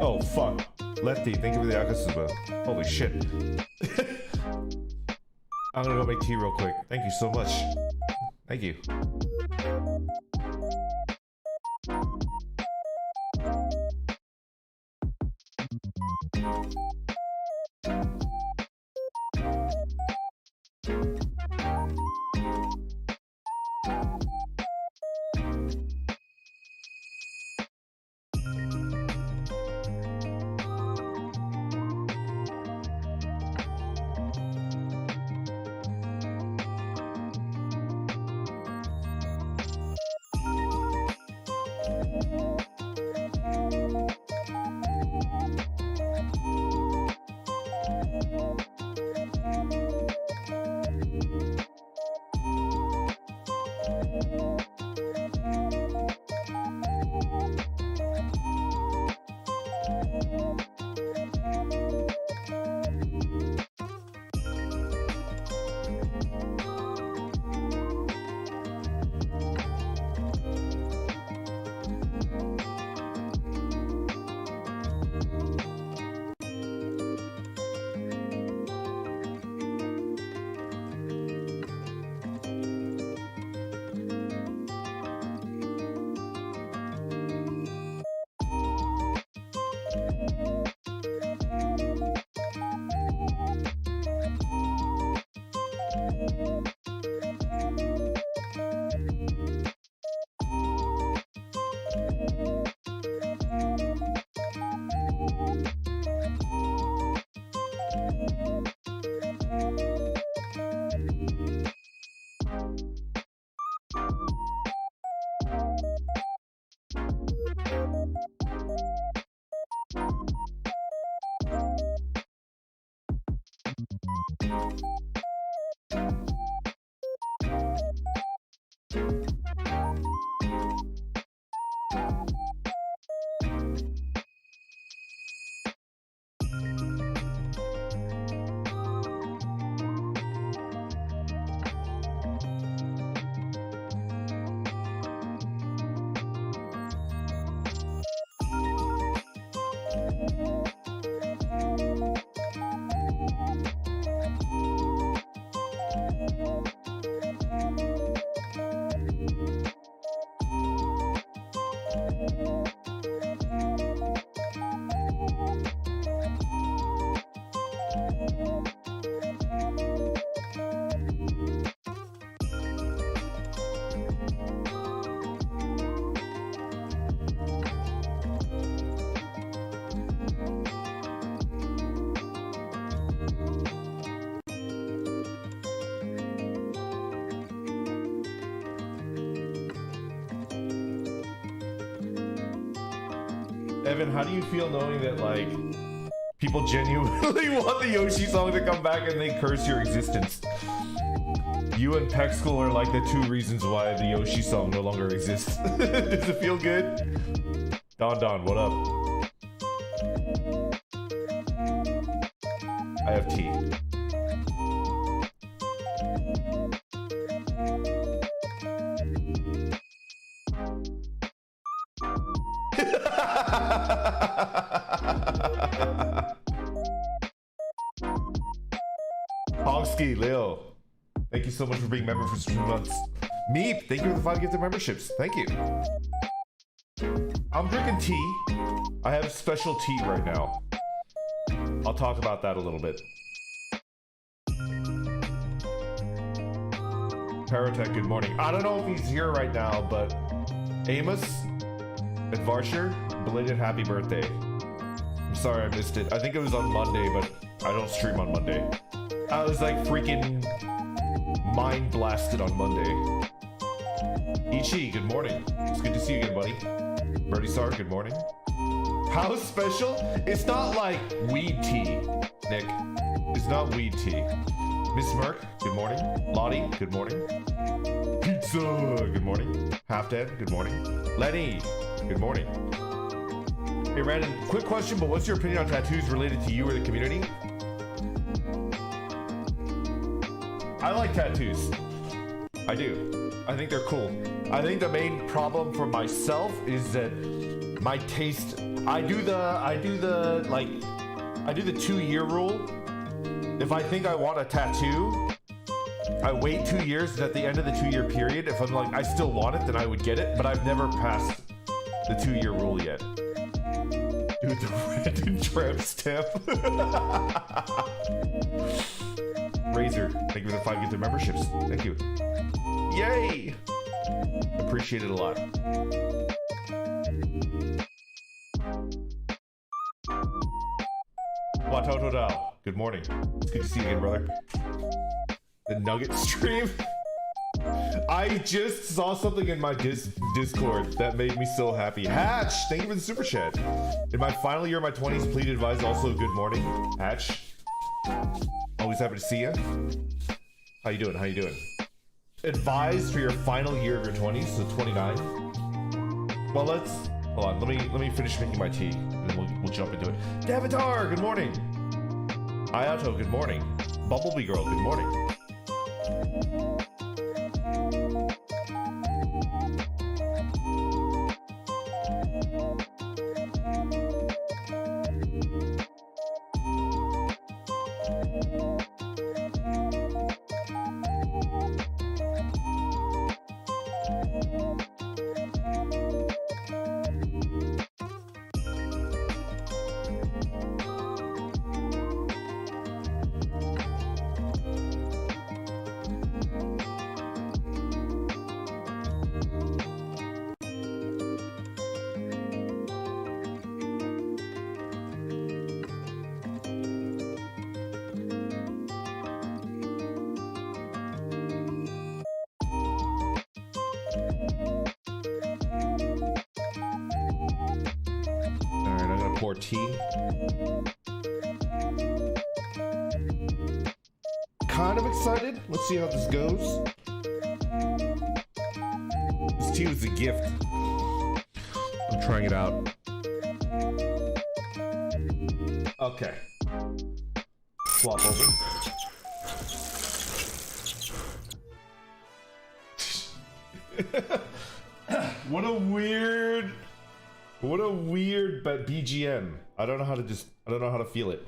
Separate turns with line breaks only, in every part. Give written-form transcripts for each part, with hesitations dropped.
Oh, fuck. Lefty, thank you for the Akasuba. Holy shit. I'm gonna go make tea real quick. Thank you so much. Thank you. Evan, how do you feel knowing that, like, people genuinely want the Yoshi song to come back and they curse your existence? You and Pexkull are like the two reasons why the Yoshi song no longer exists. Does it feel good? Don, what up? I have tea. Hogsky, Leo, thank you so much for being a member for 3 months. Meep, thank you for the 5 gifted memberships. Thank you. I'm drinking tea. I have special tea right now. I'll talk about that a little bit. Paratech, good morning. I don't know if he's here right now, but Amos at Varsher, belated happy birthday. I'm sorry I missed it. I think it was on Monday, but I don't stream on Monday. I was like freaking mind blasted on Monday. Ichi, good morning. It's good to see you again, buddy. Birdie Sar, good morning. How special? It's not like weed tea, Nick. It's not weed tea. Miss Merck, good morning. Lottie, good morning. Pizza, good morning. Half Dead, good morning. Lenny, good morning. Hey, Brandon, quick question, but what's your opinion on tattoos related to you or the community? I like tattoos. I do. I think they're cool. I think the main problem for myself is that my taste. I do the 2-year rule. If I think I want a tattoo, I wait 2 years, and at the end of the 2-year period, if I'm like I still want it, then I would get it. But I've never passed the 2-year rule yet. Dude, the random tramp stamp. Razor, thank you for the 5 gift memberships. Thank you. Yay! Appreciate it a lot. Watotodao, good morning. It's good to see you again, brother. The Nugget stream. I just saw something in my Discord that made me so happy. Hatch, thank you for the super chat. In my final year of my 20s, please advise also good morning. Hatch, always happy to see you. How you doing? How you doing? Advise for your final year of your 20s, so 29. Well, hold on. Let me finish making my tea, and then we'll jump into it. Davatar, good morning. Ayato, good morning. Bumblebee Girl, good morning. Tea. Kind of excited. Let's see how this goes. This tea was a gift. I'm trying it out. Okay. Swap over. What a weird but BGM. I don't know how to feel it.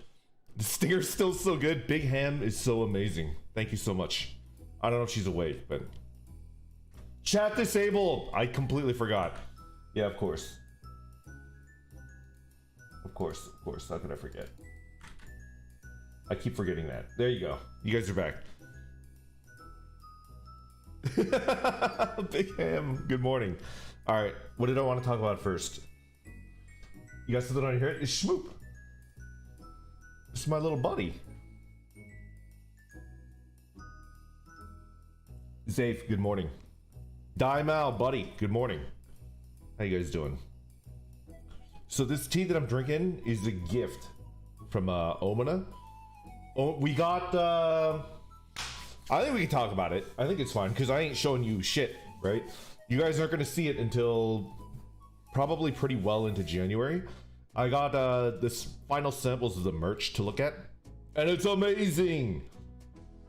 The stinger's still so good. Big Ham is so amazing. Thank you so much. I don't know if she's awake, but chat disabled. I completely forgot. Yeah, of course. Of course. How could I forget? I keep forgetting that. There you go. You guys are back. Big Ham, good morning. All right, what did I want to talk about first? You got something on your head? It's Shmoop. This is my little buddy. Zafe, good morning. Daimao, buddy, good morning. How you guys doing? So this tea that I'm drinking is a gift from Omana. Oh, we got. I think we can talk about it. I think it's fine because I ain't showing you shit, right? You guys aren't gonna see it until probably pretty well into January. I got this final samples of the merch to look at, and it's amazing.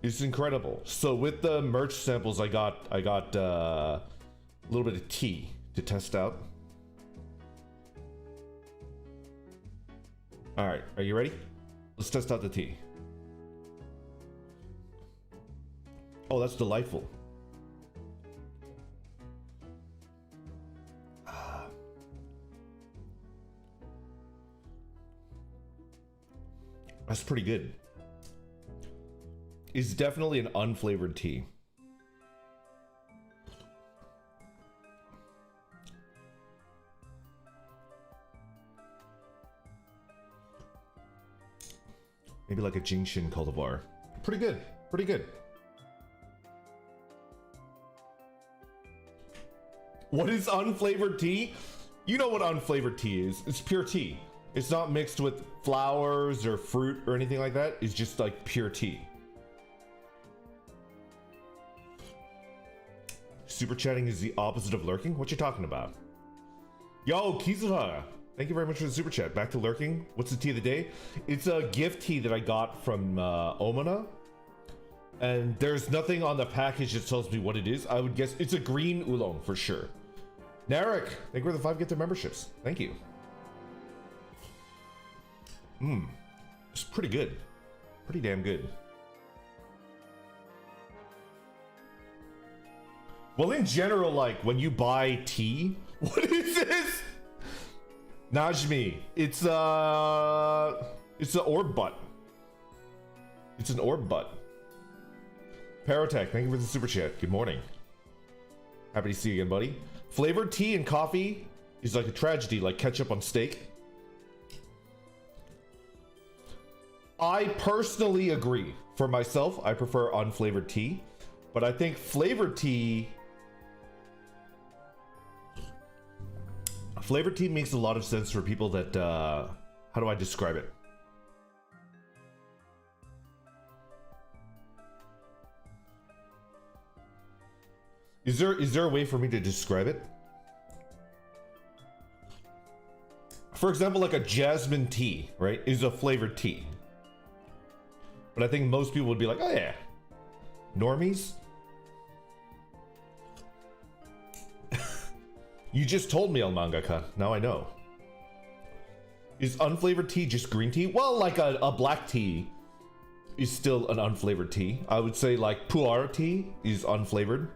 It's incredible. So with the merch samples, I got a little bit of tea to test out. All right, are you ready? Let's test out the tea. Oh, that's delightful. That's pretty good. It's definitely an unflavored tea. Maybe like a Jingshin cultivar. Pretty good. Pretty good. What is unflavored tea? You know what unflavored tea is. It's pure tea. It's not mixed with flowers or fruit or anything like that. It's just like pure tea. Super chatting is the opposite of lurking? What you talking about? Yo, Kizuha! Thank you very much for the super chat. Back to lurking. What's the tea of the day? It's a gift tea that I got from Omana. And there's nothing on the package that tells me what it is. I would guess it's a green oolong for sure. Narek, thank you for the 5 gifted memberships. Thank you. It's pretty good. Pretty damn good. Well, in general, like when you buy tea, what is this? Najmi, it's an orb butt. It's an orb butt. Parotech, thank you for the super chat. Good morning. Happy to see you again, buddy. Flavored tea and coffee is like a tragedy, like ketchup on steak. I personally agree. For myself, I prefer unflavored tea, but I think flavored tea makes a lot of sense for people that how do I describe it? Is there a way for me to describe it? For example, like a jasmine tea, right, is a flavored tea. But I think most people would be like, oh yeah. Normies? You just told me, El Mangaka. Now I know. Is unflavored tea just green tea? Well, like a black tea is still an unflavored tea. I would say like pu'er tea is unflavored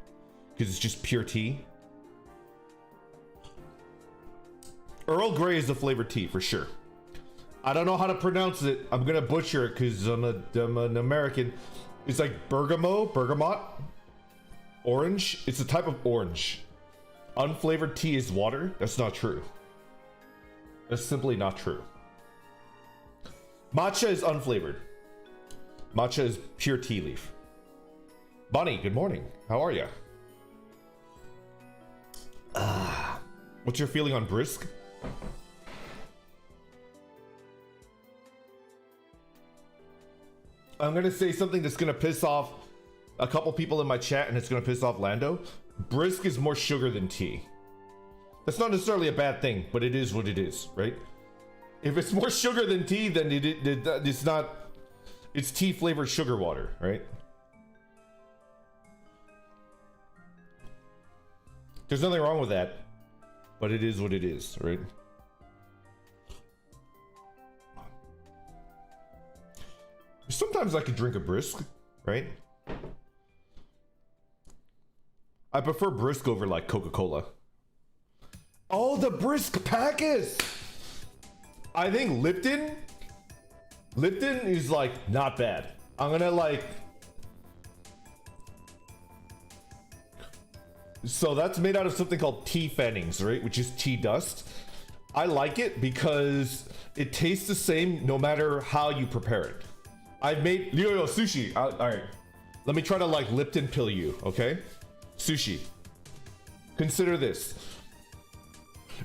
because it's just pure tea. Earl Grey is a flavored tea for sure. I don't know how to pronounce it. I'm gonna butcher it because I'm an American. It's like bergamot, orange. It's a type of orange. Unflavored tea is water. That's not true. That's simply not true. Matcha is unflavored. Matcha is pure tea leaf. Bonnie, good morning. How are you? What's your feeling on brisk? I'm gonna say something that's gonna piss off a couple people in my chat, and it's gonna piss off Lando. Brisk is more sugar than tea. That's not necessarily a bad thing, but it is what it is, right? If it's more sugar than tea, then it's not. It's tea flavored sugar water, right? There's nothing wrong with that, but it is what it is, right? Sometimes I could drink a brisk, right? I prefer brisk over like Coca-Cola. Oh, the brisk packets! I think Lipton is like not bad. I'm gonna like. So that's made out of something called tea fannings, right? Which is tea dust. I like it because it tastes the same no matter how you prepare it. I've made yo sushi. All right, let me try to like Lipton pill you, okay? Sushi. Consider this.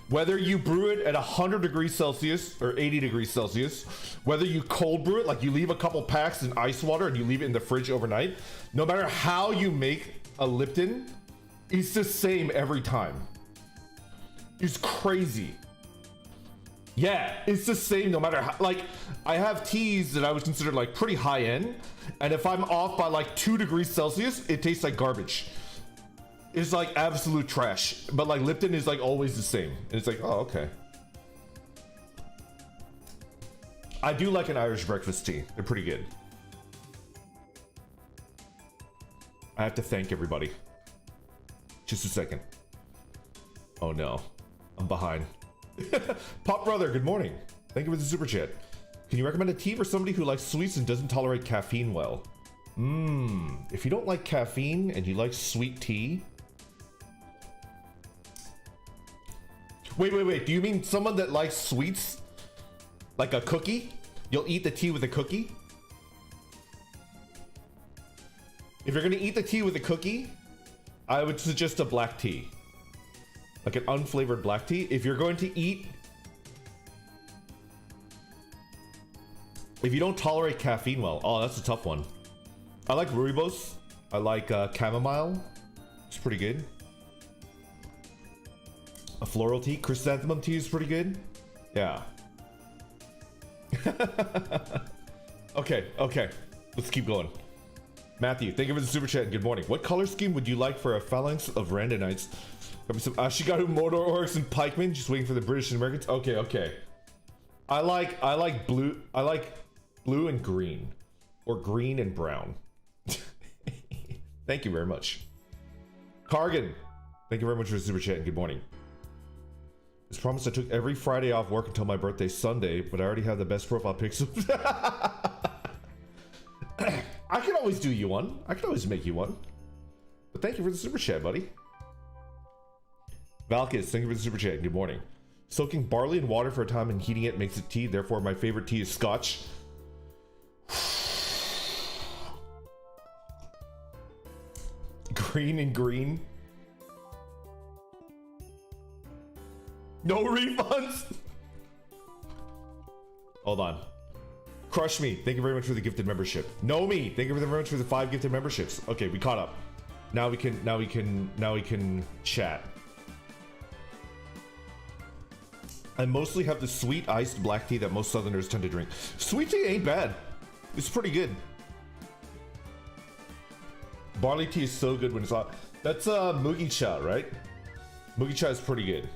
Whether you brew it at 100 degrees Celsius or 80 degrees Celsius, whether you cold brew it, like you leave a couple packs in ice water and you leave it in the fridge overnight, no matter how you make a Lipton, it's the same every time. It's crazy. Yeah, it's the same no matter how. Like, I have teas that I would consider like pretty high end, and if I'm off by like 2 degrees Celsius, it tastes like garbage. It's like absolute trash. But like Lipton is like always the same. And it's like, oh, okay. I do like an Irish breakfast tea. They're pretty good. I have to thank everybody. Just a second. Oh no, I'm behind. Pop brother, good morning. Thank you for the super chat. Can you recommend a tea for somebody who likes sweets and doesn't tolerate caffeine well? If you don't like caffeine and you like sweet tea... Wait. Do you mean someone that likes sweets? Like a cookie? You'll eat the tea with a cookie? If you're gonna eat the tea with a cookie, I would suggest a black tea. Like an unflavored black tea. If you're going to eat... If you don't tolerate caffeine well... Oh, that's a tough one. I like rooibos. I like chamomile. It's pretty good. A floral tea. Chrysanthemum tea is pretty good. Yeah. Okay. Let's keep going. Matthew, thank you for the super chat. Good morning. What color scheme would you like for a phalanx of Randa Knights? Got me some Ashigaru Mordor orcs and pikemen. Just waiting for the British and Americans. Okay. I like blue. I like blue and green, or green and brown. Thank you very much. Cargan, thank you very much for the super chat and good morning. As promised, I took every Friday off work until my birthday Sunday, but I already have the best profile pics. I can always do you one. I can always make you one. But thank you for the super chat, buddy. Valkis, thank you for the super chat. Good morning. Soaking barley in water for a time and heating it makes it tea. Therefore, my favorite tea is Scotch. Green and green. No refunds. Hold on. Crush Me, thank you very much for the gifted membership. Know Me, thank you very much for the 5 gifted memberships. Okay, we caught up. Now we can chat. I mostly have the sweet iced black tea that most Southerners tend to drink. Sweet tea ain't bad. It's pretty good. Barley tea is so good when it's hot. That's Mugi Cha, right? Mugi Cha is pretty good.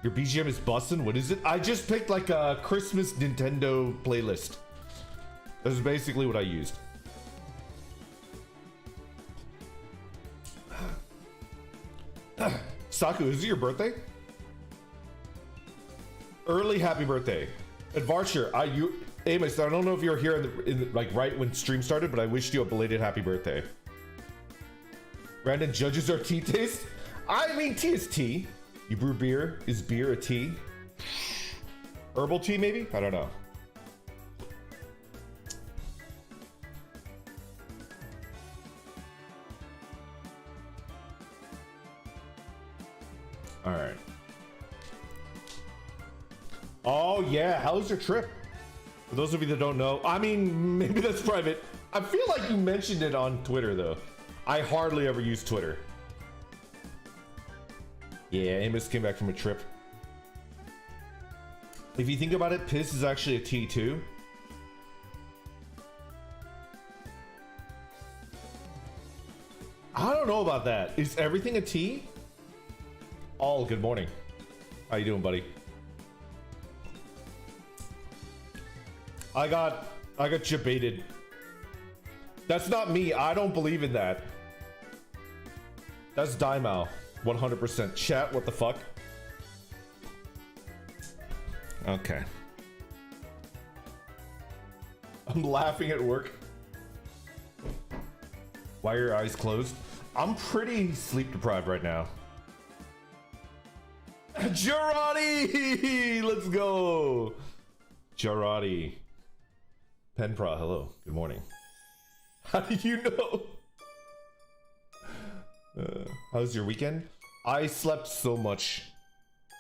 Your BGM is bussin'? What is it? I just picked like a Christmas Nintendo playlist. That's basically what I used. Saku, is it your birthday? Early happy birthday. Advarcher, Amos, I don't know if you were here in the like right when stream started, but I wished you a belated happy birthday. Brandon judges our tea taste. I mean, tea is tea. You brew beer. Is beer a tea? Herbal tea, maybe? I don't know. All right. Oh, yeah. How was your trip? For those of you that don't know, I mean, maybe that's private. I feel like you mentioned it on Twitter, though. I hardly ever use Twitter. Yeah, Amos came back from a trip. If you think about it, piss is actually a tea, too. I don't know about that. Is everything a tea? All good morning. How you doing, buddy? I got jebaited. That's not me. I don't believe in that. That's Daimao. 100%. Chat, what the fuck? Okay. I'm laughing at work. Why are your eyes closed? I'm pretty sleep deprived right now. Jarati! Let's go! Jarati. Penpra, hello. Good morning. How do you know? How's your weekend? I slept so much.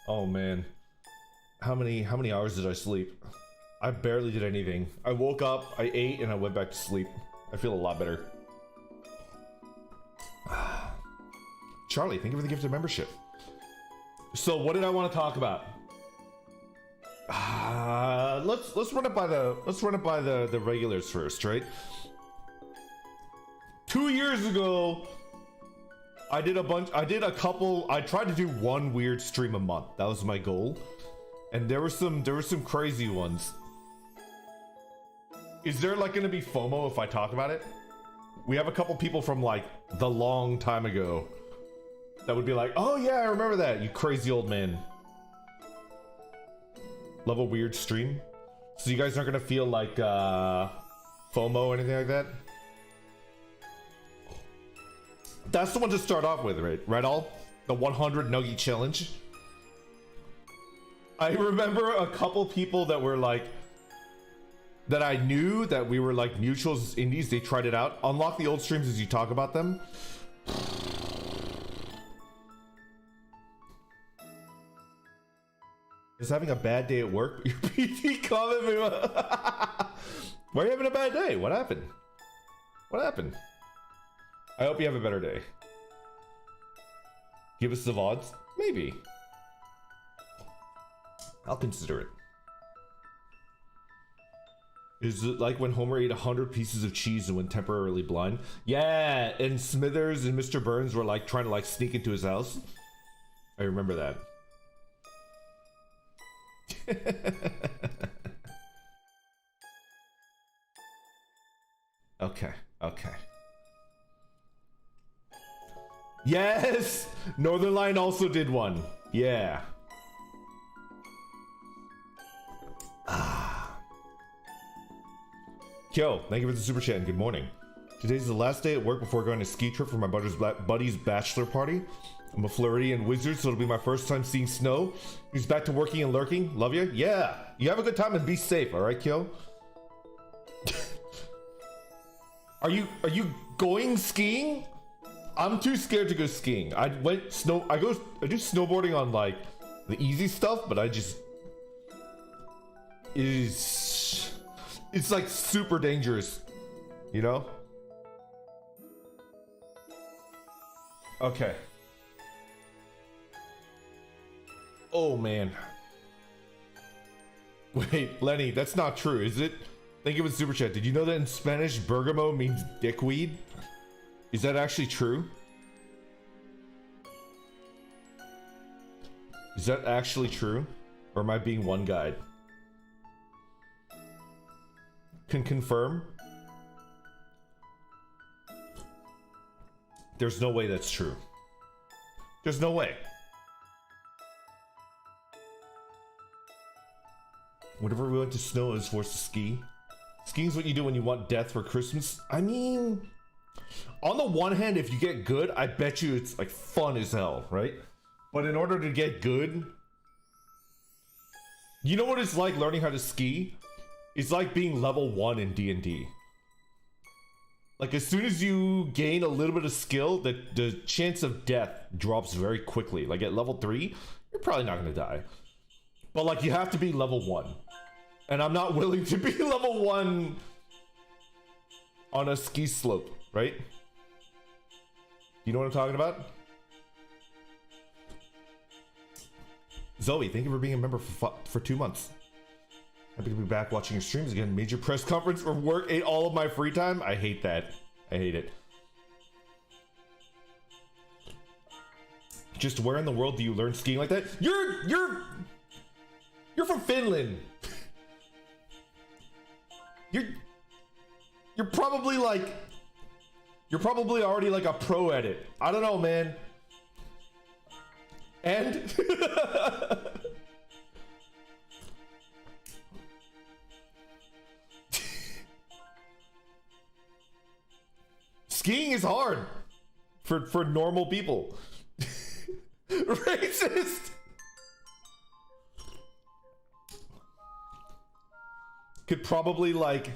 Oh man. How many hours did I sleep? I barely did anything. I woke up, I ate, and I went back to sleep. I feel a lot better. Charlie, thank you for the gift of membership. So what did I want to talk about? Let's run it by the regulars first, right? 2 years ago, I tried to do one weird stream a month. That was my goal. And there were some crazy ones. Is there like gonna be FOMO if I talk about it? We have a couple people from like the long time ago that would be like, oh yeah, I remember that, you crazy old man. Love a weird stream. So you guys aren't gonna feel like FOMO or anything like that? That's the one to start off with, right? Right, all? The 100 nugget challenge. I remember a couple people that were like, that I knew that we were like mutuals as indies. They tried it out. Unlock the old streams as you talk about them. Just having a bad day at work. Your PT comment me. Why are you having a bad day? What happened? What happened? I hope you have a better day. Give us the VODs? Maybe. I'll consider it. Is it like when Homer ate 100 pieces of cheese and went temporarily blind? Yeah, and Smithers and Mr. Burns were like trying to like sneak into his house. I remember that. Okay, okay. Yes! Northern Line also did one. Yeah. Kyo, thank you for the super chat and good morning. Today's the last day at work before going on a ski trip for my buddy's bachelor party. I'm a Floridian wizard, so it'll be my first time seeing snow. He's back to working and lurking. Love you. Yeah. You have a good time and be safe, alright, Kyo? Are you going skiing? I'm too scared to go skiing. I do snowboarding on like the easy stuff, but it's like super dangerous, you know? Okay. Oh man. Wait, Lenny, that's not true, is it? Thank you for the super chat. Did you know that in Spanish, bergamo means dickweed? Is that actually true? Is that actually true? Or am I being one guide? Can confirm? There's no way that's true. There's no way. Whenever we went to snow, I was forced to ski. Skiing's what you do when you want death for Christmas. I mean, on the one hand, if you get good, I bet you it's like fun as hell, right? But in order to get good, you know what it's like learning how to ski? It's like being level 1 in D&D. Like as soon as you gain a little bit of skill, the chance of death drops very quickly. Like at level 3, you're probably not gonna die. But like you have to be level 1. And I'm not willing to be level 1 on a ski slope, right? You know what I'm talking about? Zoe, thank you for being a member for 2 months. Happy to be back watching your streams again. Major press conference for work ate all of my free time. I hate that. I hate it. Just where in the world do you learn skiing like that? You're from Finland. You're probably like, you're probably already like a pro at it. I don't know, man. And skiing is hard for normal people. Racist. Could probably like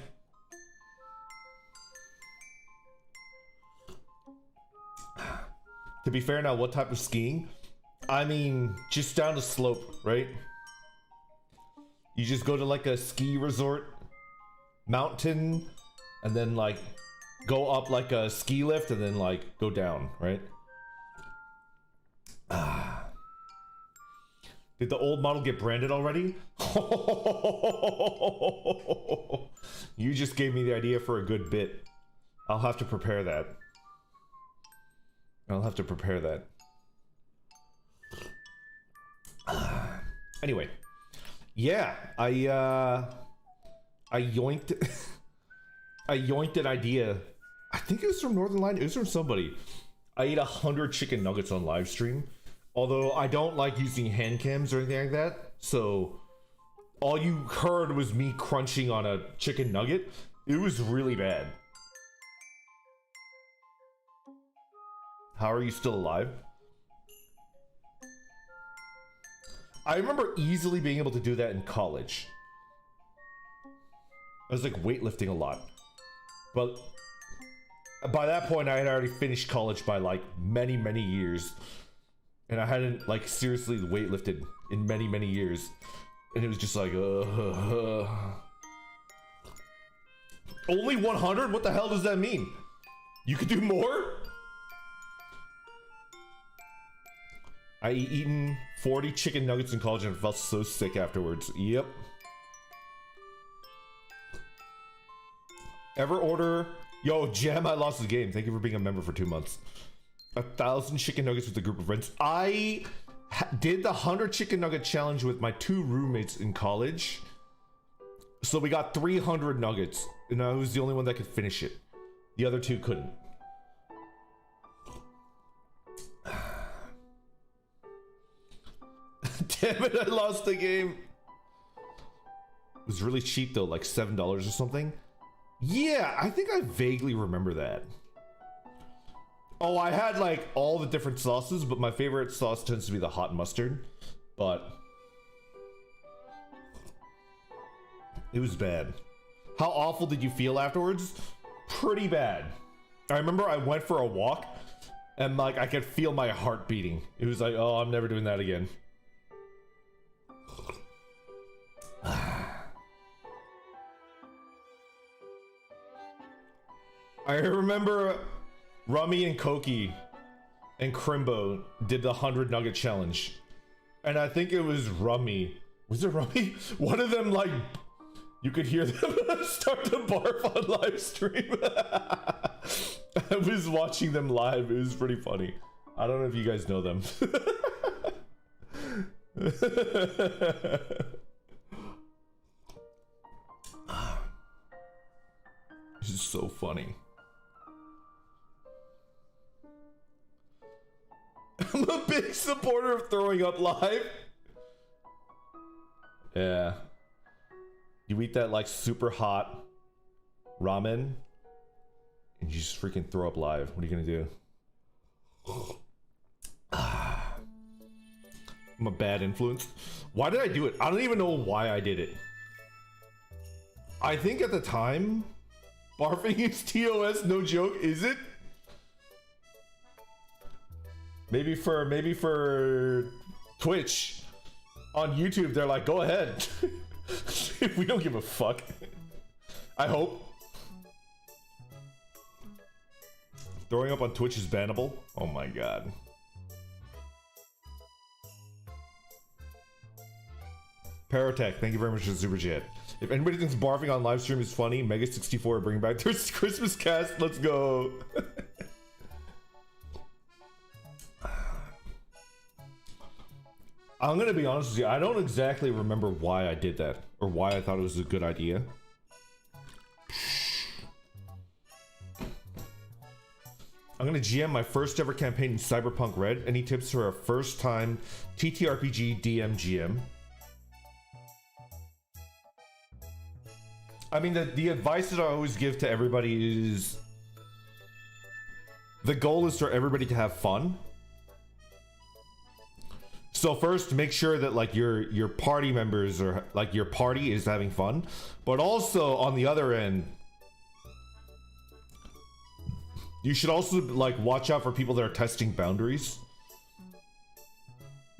to be fair now, what type of skiing? I mean, just down the slope, right? You just go to like a ski resort mountain and then like go up like a ski lift and then like go down, right? Did the old model get branded already? You just gave me the idea for a good bit. I'll have to prepare that. I'll have to prepare that. Anyway, yeah, I yoinked I yoinked an idea. I think it was from Northern Line. It was from somebody. I ate 100 chicken nuggets on live stream. Although I don't like using hand cams or anything like that, so all you heard was me crunching on a chicken nugget. It was really bad. How are you still alive? I remember easily being able to do that in college. I was like weightlifting a lot. But by that point, I had already finished college by like many, many years. And I hadn't like seriously weightlifted in many, many years. And it was just like, Only 100? What the hell does that mean? You could do more? I eaten 40 chicken nuggets in college and felt so sick afterwards. Yep. Ever order... Yo, Jam, I lost the game. Thank you for being a member for 2 months. 1,000 chicken nuggets with a group of friends. I did the 100 chicken nugget challenge with my 2 roommates in college. So we got 300 nuggets. And I was the only one that could finish it. The other 2 couldn't. Damn it, I lost the game. It was really cheap though, like $7 or something. Yeah, I think I vaguely remember that. Oh, I had like all the different sauces, but my favorite sauce tends to be the hot mustard. But it was bad. How awful did you feel afterwards? Pretty bad. I remember I went for a walk and like I could feel my heart beating. It was like, oh, I'm never doing that again. I remember Rummy and Koki and Crimbo did the 100 nugget challenge. And I think it was Rummy. Was it Rummy? One of them, like, you could hear them start to barf on live stream. I was watching them live. It was pretty funny. I don't know if you guys know them. This is so funny. I'm a big supporter of throwing up live. Yeah. You eat that like super hot ramen and you just freaking throw up live. What are you gonna do? I'm a bad influence. Why did I do it? I don't even know why I did it. I think at the time, barfing is TOS, no joke, is it? Maybe for Twitch. On YouTube, they're like, go ahead. We don't give a fuck. I hope. Throwing up on Twitch is bannable? Oh my god. Parotech, thank you very much for the super chat. If anybody thinks barfing on live stream is funny, Mega64 bring back their Christmas cast. Let's go. I'm gonna be honest with you, I don't exactly remember why I did that, or why I thought it was a good idea. I'm gonna GM my first ever campaign in Cyberpunk Red. Any tips for a first time TTRPG DM GM? I mean, the advice that I always give to everybody is the goal is for everybody to have fun. So first, make sure that like your party members or like your party is having fun, but also on the other end, you should also like watch out for people that are testing boundaries.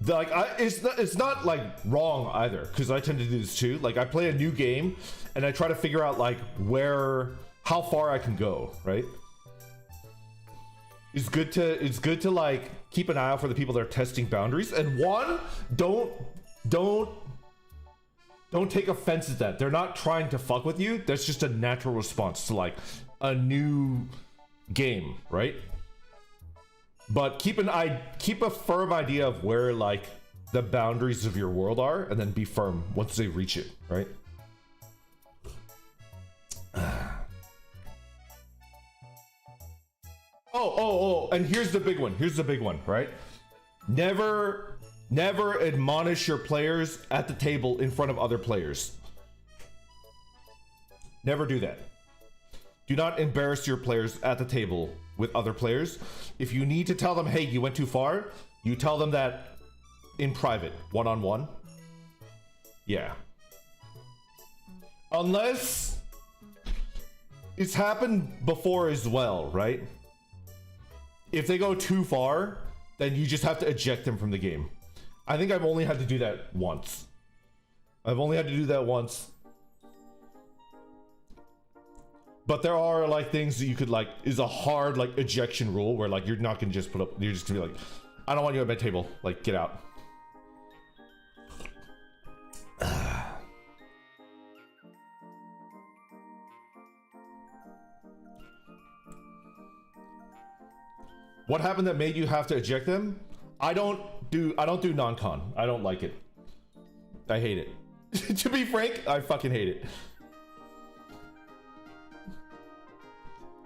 It's not like wrong either, because I tend to do this too. Like I play a new game and I try to figure out like how far I can go, right? It's good to like keep an eye out for the people that are testing boundaries. And one, don't take offense at that. They're not trying to fuck with you. That's just a natural response to like a new game, right? But keep a firm idea of where like the boundaries of your world are, and then be firm once they reach it, right? Oh, and here's the big one, right? Never Never admonish your players at the table in front of other players. Never do that. Do not embarrass your players at the table with other players. If you need to tell them, hey, you went too far, you tell them that in private, one-on-one. Yeah. Unless it's happened before as well, right? If they go too far, then you just have to eject them from the game. I think I've only had to do that once. I've only had to do that once. But there are like things that you could like, is a hard like ejection rule where like you're not gonna just put up, you're just gonna be like, I don't want you at my table, like get out. What happened that made you have to eject them? I don't do non-con. I don't like it. I hate it. To be frank, I fucking hate it.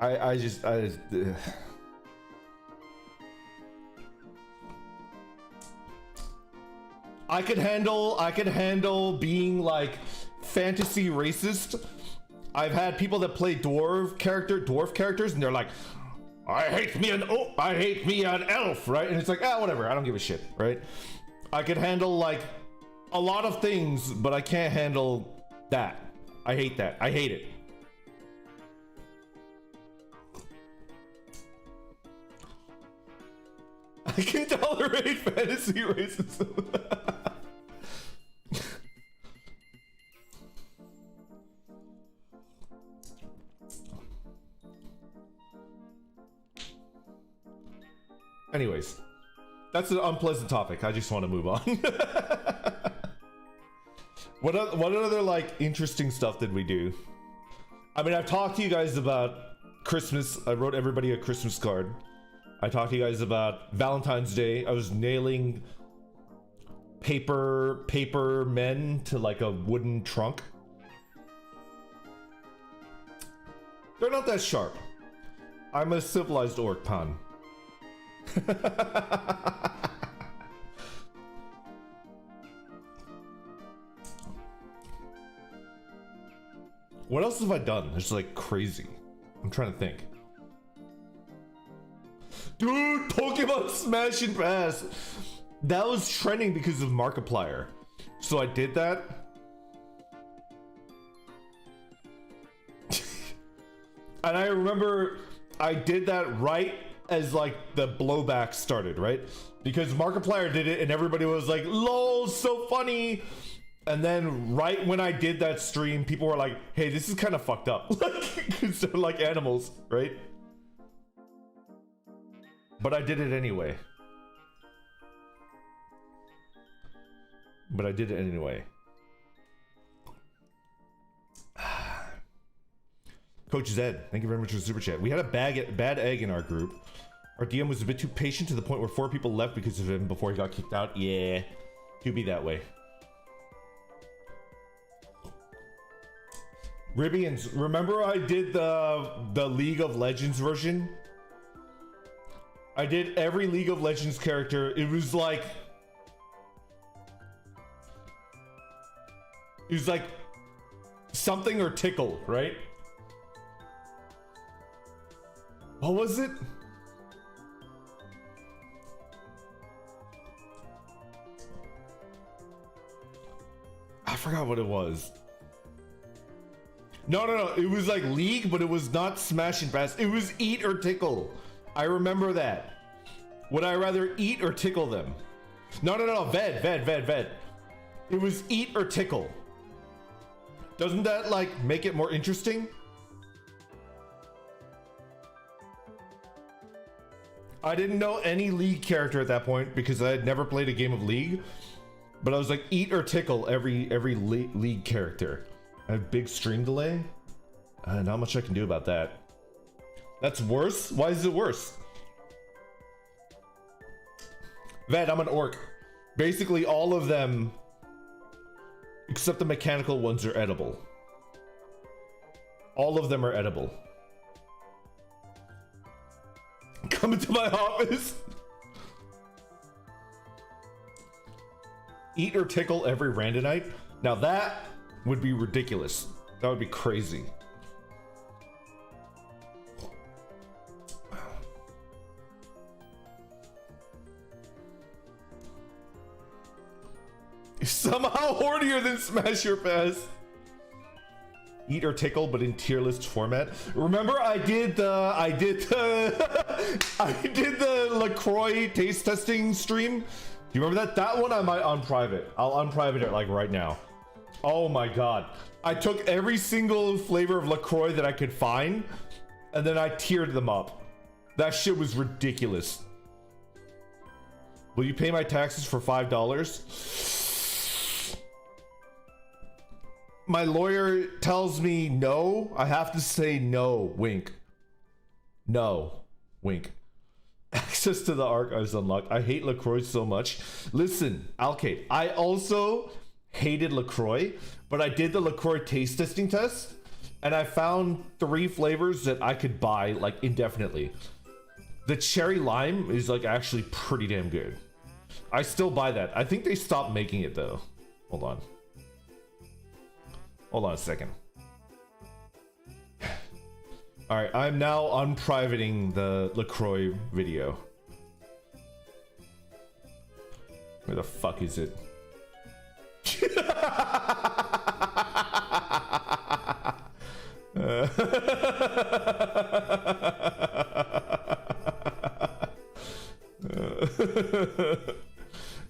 I just I could handle being like fantasy racist. I've had people that play dwarf characters and they're like, I hate me an elf, right? And it's like, whatever, I don't give a shit, right? I could handle like a lot of things, but I can't handle that. I hate that. I hate it. I can tolerate fantasy racism. Anyways, that's an unpleasant topic. I just want to move on. What other like interesting stuff did we do? I mean, I've talked to you guys about Christmas. I wrote everybody a Christmas card. I talked to you guys about Valentine's Day. I was nailing paper men to like a wooden trunk. They're not that sharp. I'm a civilized orc pun. What else have I done? It's like crazy. I'm trying to think. Dude, Pokemon Smash and Pass. That was trending because of Markiplier. So I did that. And I remember I did that right as like the blowback started, right? Because Markiplier did it and everybody was like, lol, so funny. And then right when I did that stream, people were like, hey, this is kind of fucked up. Because they're like animals, right? But I did it anyway. Coach Zed, thank you very much for the super chat. We had a bad egg in our group. Our DM was a bit too patient to the point where 4 people left because of him before he got kicked out. Yeah, he'd be that way. Ribians, remember I did the League of Legends version? I did every League of Legends character. It was like something or tickle, right? What was it? I forgot what it was. No. It was like League, but it was not Smash and Pass. It was Eat or Tickle. I remember that. Would I rather eat or tickle them? No. Ved. It was Eat or Tickle. Doesn't that like make it more interesting? I didn't know any League character at that point because I had never played a game of League. But I was like, eat or tickle every League character. I have big stream delay. Not much I can do about that. That's worse? Why is it worse? Ved, I'm an orc. Basically all of them, except the mechanical ones, are edible. All of them are edible. Come into my office. Eat or tickle every randonite. Now that would be ridiculous. That would be crazy. Somehow hornier than Smash Your Pass. Eat or tickle, but in tier list format. Remember, I did the LaCroix taste testing stream. Do you remember that? That one I might unprivate. I'll unprivate it like right now. Oh my god! I took every single flavor of LaCroix that I could find, and then I tiered them up. That shit was ridiculous. Will you pay my taxes for $5? My lawyer tells me no. I have to say no. Wink. No. Wink. Access to the archives unlocked. I hate LaCroix so much. Listen, Alcade, I also hated LaCroix, but I did the LaCroix taste testing test, and I found 3 flavors that I could buy like indefinitely. The cherry lime is like actually pretty damn good. I still buy that. I think they stopped making it though. Hold on. Hold on a second. Alright, I'm now unprivating the LaCroix video. Where the fuck is it?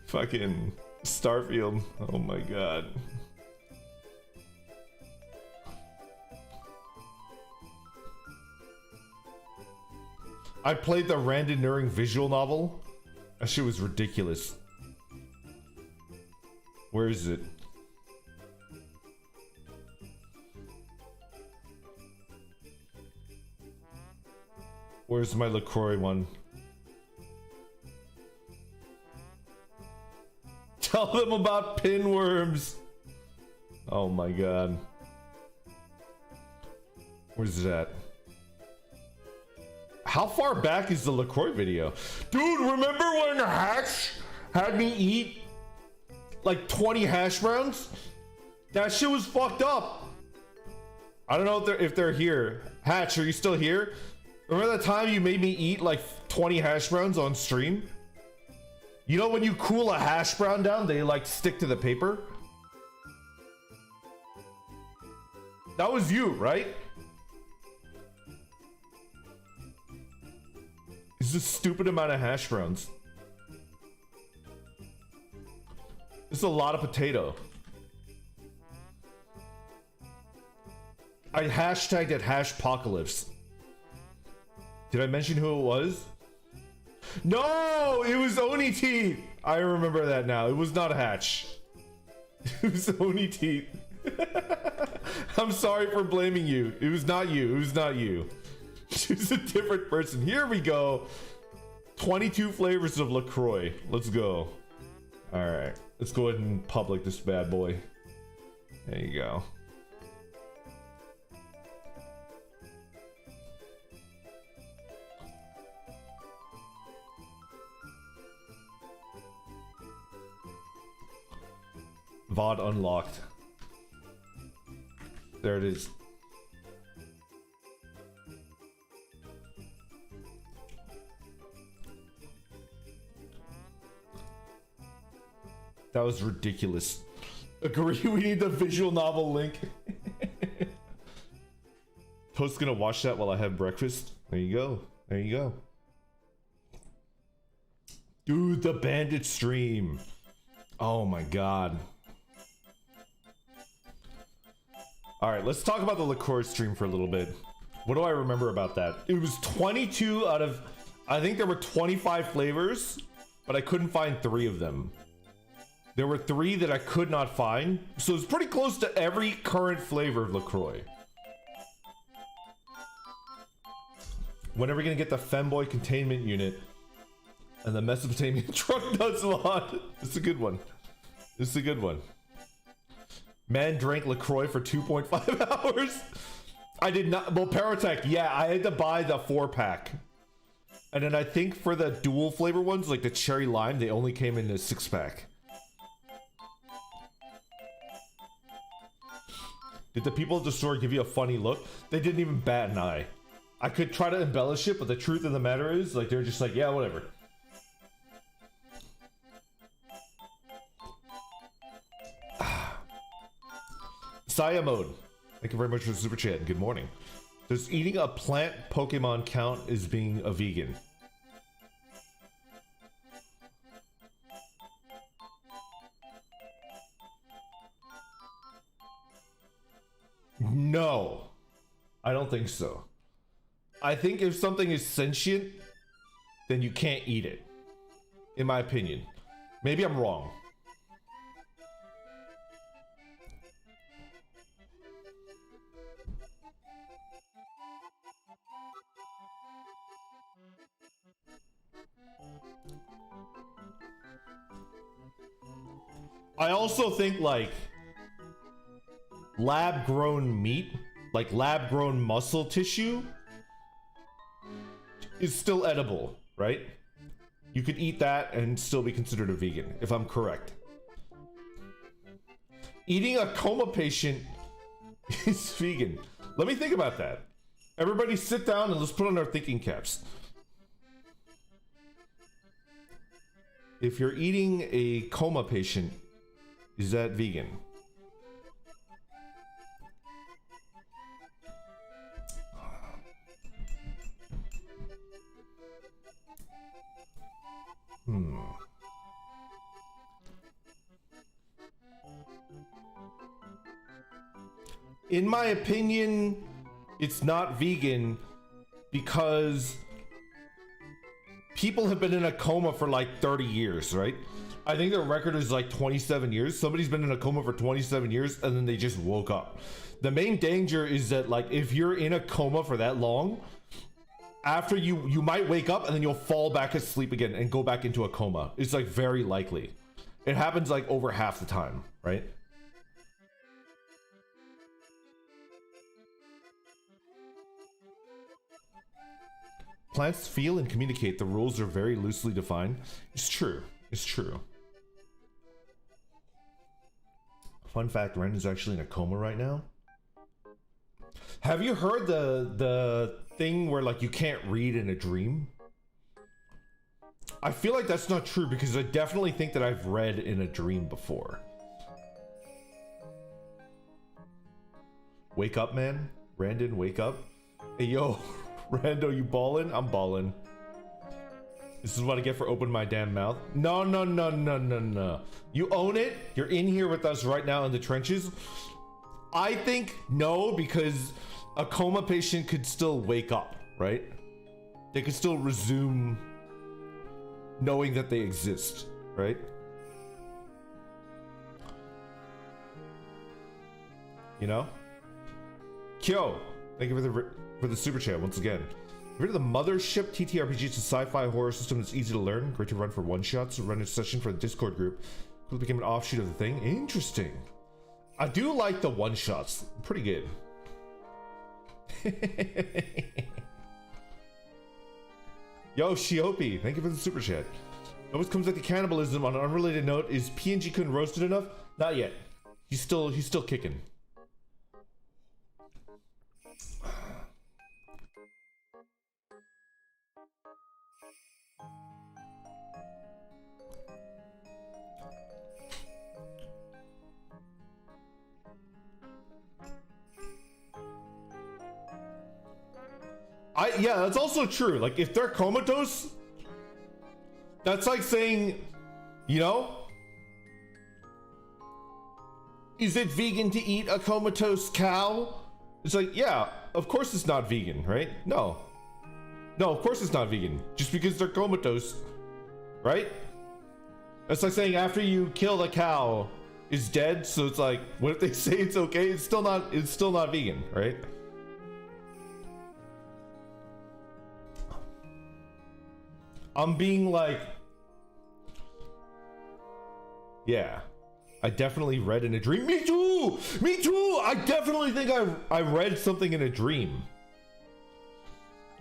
Fucking Starfield. Oh my god. I played the Randoneuring visual novel. That shit was ridiculous. Where is it? Where's my LaCroix one? Tell them about pinworms. Oh my god. Where's that? How far back is the LaCroix video? Dude, remember when Hatch had me eat like 20 hash browns? That shit was fucked up. I don't know if they're here. Hatch, are you still here? Remember that time you made me eat like 20 hash browns on stream? You know when you cool a hash brown down, they like stick to the paper? That was you, right? It's a stupid amount of hash browns. It's a lot of potato. I hashtagged it Hashpocalypse. Did I mention who it was? No, it was Oni Teeth. I remember that now. It was not Hatch. It was Oni Teeth. I'm sorry for blaming you. It was not you. It was not you. She's a different person. Here we go. 22 flavors of LaCroix. Let's go. All right. Let's go ahead and public this bad boy. There you go. VOD unlocked. There it is. That was ridiculous. Agree, we need the visual novel link. Toast's gonna watch that while I have breakfast. There you go. There you go. Dude, the bandit stream. Oh my god. Alright, let's talk about the LaCroix stream for a little bit. What do I remember about that? It was 22 out of... I think there were 25 flavors, but I couldn't find 3 of them. There were 3 that I could not find, so it's pretty close to every current flavor of LaCroix. When are we gonna get the femboy containment unit and the Mesopotamian truck nuts mod? It's a good one. It's a good one. Man drank LaCroix for 2.5 hours. I did not. Well, Paratech, yeah, I had to buy the 4-pack. And then I think for the dual flavor ones, like the cherry lime, they only came in a 6-pack. Did the people at the store give you a funny look? They didn't even bat an eye. I could try to embellish it, but the truth of the matter is, like, they're just like, yeah, whatever. Saya mode. Thank you very much for the super chat. Good morning. Does eating a plant Pokemon count as being a vegan? No. I don't think so. I think if something is sentient, then you can't eat it. In my opinion. Maybe I'm wrong. I also think, like, lab-grown meat, like lab-grown muscle tissue, is still edible, right? You could eat that and still be considered a vegan, if I'm correct. Eating a coma patient is vegan. Let me think about that. Everybody sit down and let's put on our thinking caps. If you're eating a coma patient, is that vegan? In my opinion, it's not vegan because people have been in a coma for like 30 years, right? I think their record is like 27 years. Somebody's been in a coma for 27 years and then they just woke up. The main danger is that, like, if you're in a coma for that long, after you might wake up and then you'll fall back asleep again and go back into a coma. It's like very likely. It happens like over half the time, right? Plants feel and communicate. The rules are very loosely defined. It's true. It's true. Fun fact, Ren is actually in a coma right now. Have you heard the thing where, like, you can't read in a dream? I feel like that's not true because I definitely think that I've read in a dream before. Wake up, man. Randon, wake up. Hey, yo. Rando, you ballin'? I'm ballin'. This is what I get for opening my damn mouth. No, no, no, no, no, no. You own it. You're in here with us right now in the trenches. I think no, because a coma patient could still wake up, right? They could still resume knowing that they exist, right? You know? Kyo, thank you for the super chat once again. Rid of the Mothership TTRPG. It's a sci-fi horror system that's easy to learn. Great to run for one-shots. Run a session for the Discord group. Quickly became an offshoot of the thing. Interesting. I do like the one-shots. Pretty good. Yo, Shiopi, thank you for the super chat. It always comes back to cannibalism. On an unrelated note, is PNG-kun roasted enough? Not yet. He's still kicking. Yeah, that's also true. Like, if they're comatose, that's like saying, you know, is it vegan to eat a comatose cow? It's like, yeah, of course it's not vegan, right? No, of course it's not vegan. Just because they're comatose, right? That's like saying after you kill the cow, it's dead. So it's like, what if they say it's okay? It's still not vegan, right? I'm being like, yeah, I definitely read in a dream. Me too! Me too! I definitely think I read something in a dream.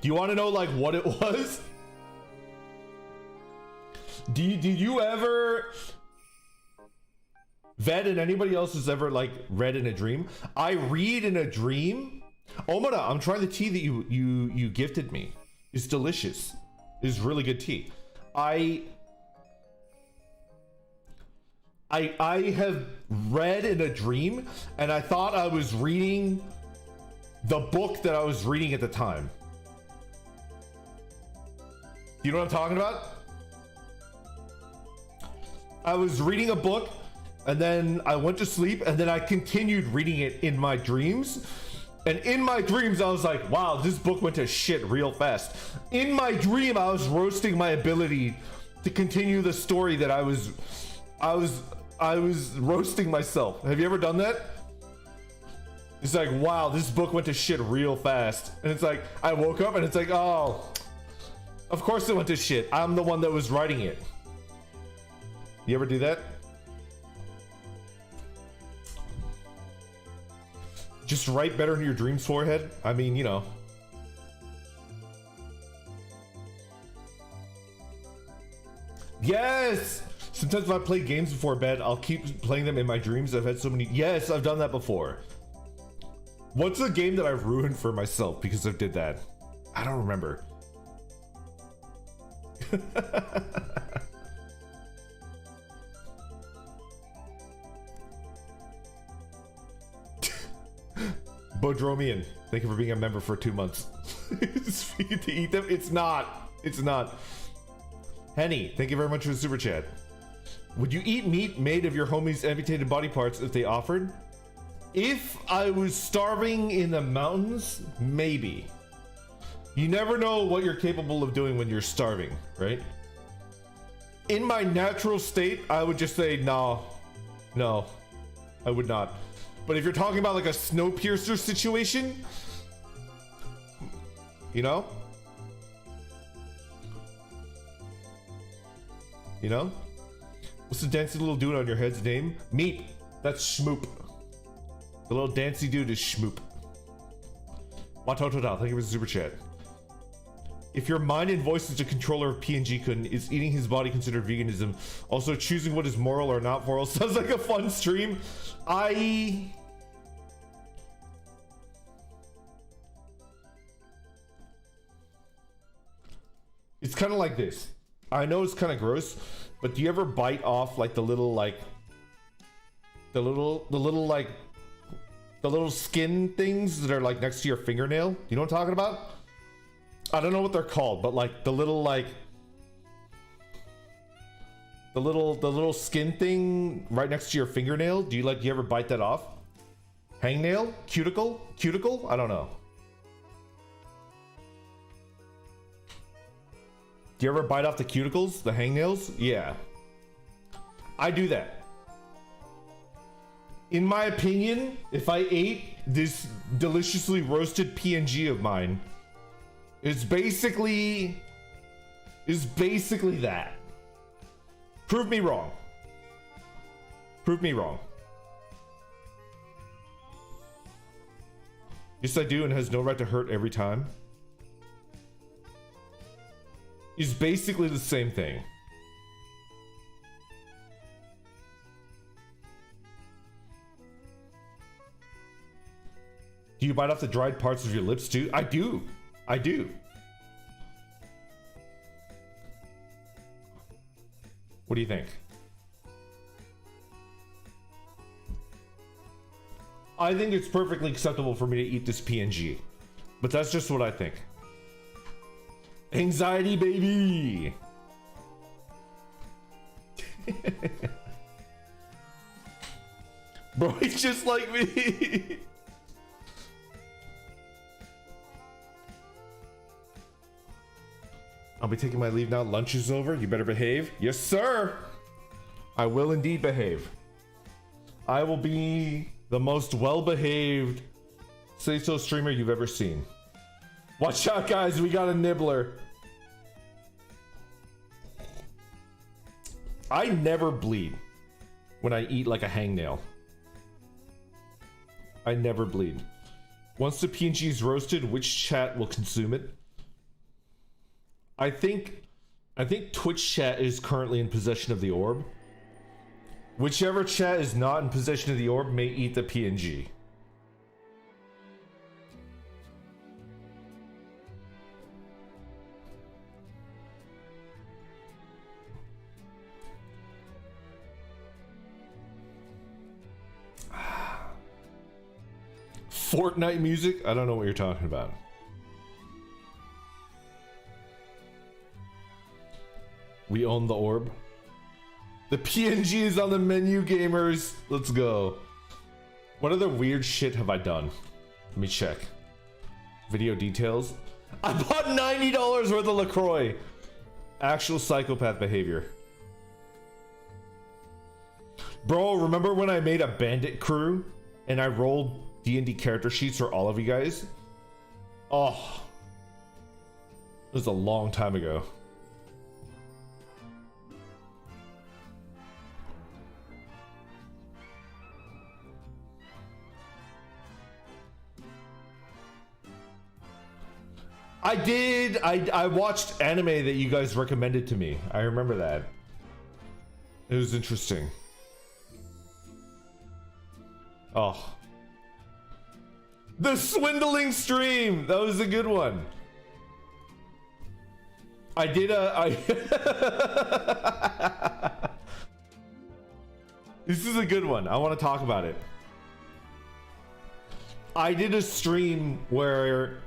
Do you want to know, like, what it was? Did you ever Ved and anybody else who's ever like read in a dream. I read in a dream. Omada, I'm trying the tea that you gifted me. It's delicious. It's really good tea. I have read in a dream and I thought I was reading the book that I was reading at the time. You know what I'm talking about? I was reading a book and then I went to sleep and then I continued reading it in my dreams. And in my dreams, I was like, wow, this book went to shit real fast. In my dream, I was roasting my ability to continue the story that I was roasting myself. Have you ever done that? It's like, wow, this book went to shit real fast. And it's like, I woke up and it's like, oh, of course it went to shit. I'm the one that was writing it. You ever do that? Just write better in your dreams forehead? I mean, you know. Yes! Sometimes if I play games before bed, I'll keep playing them in my dreams. I've had so many. Yes, I've done that before. What's a game that I've ruined for myself because I did that? I don't remember. Bodromian, thank you for being a member for 2 months. Speaking to eat them? It's not. It's not. Henny, thank you very much for the super chat. Would you eat meat made of your homie's amputated body parts if they offered? If I was starving in the mountains, maybe. You never know what you're capable of doing when you're starving, right? In my natural state, I would just say, no, I would not. But if you're talking about like a Snowpiercer situation, you know? You know? What's the dancing little dude on your head's name? Meep. That's Schmoop. The little dancy dude is Schmoop. Watotodal, thank you for the super chat. If your mind and voice is the controller of PNG-kun, is eating his body considered veganism? Also, choosing what is moral or not moral sounds like a fun stream. It's kind of like this. I know it's kind of gross, but do you ever bite off like the little skin things that are like next to your fingernail? You know what I'm talking about? I don't know what they're called, but like the little skin thing right next to your fingernail. Do you ever bite that off? Hangnail? Cuticle? Cuticle? I don't know. Do you ever bite off the cuticles? The hangnails? Yeah. I do that. In my opinion, if I ate this deliciously roasted PNG of mine, it's basically that. Prove me wrong. Prove me wrong. Yes, I do, and has no right to hurt every time. Is basically the same thing. Do you bite off the dried parts of your lips too? I do. I do. What do you think? I think it's perfectly acceptable for me to eat this PNG, but that's just what I think. Anxiety, baby. Bro, he's just like me. I'll be taking my leave now. Lunch is over. You better behave. Yes, sir. I will indeed behave. I will be the most well-behaved Say So streamer you've ever seen. Watch out, guys. We got a nibbler. I never bleed when I eat like a hangnail. I never bleed. Once the PNG is roasted, which chat will consume it? I think Twitch chat is currently in possession of the orb. Whichever chat is not in possession of the orb may eat the PNG. Fortnite music? I don't know what you're talking about. We own the orb. The PNG is on the menu, gamers. Let's go. What other weird shit have I done? Let me check. Video details. I bought $90 worth of LaCroix. Actual psychopath behavior. Bro, remember when I made a bandit crew and I rolled D&D character sheets for all of you guys? Oh. It was a long time ago. I did. I watched anime that you guys recommended to me. I remember that. It was interesting. Oh. The swindling stream. That was a good one. I did This is a good one. I want to talk about it. I did a stream where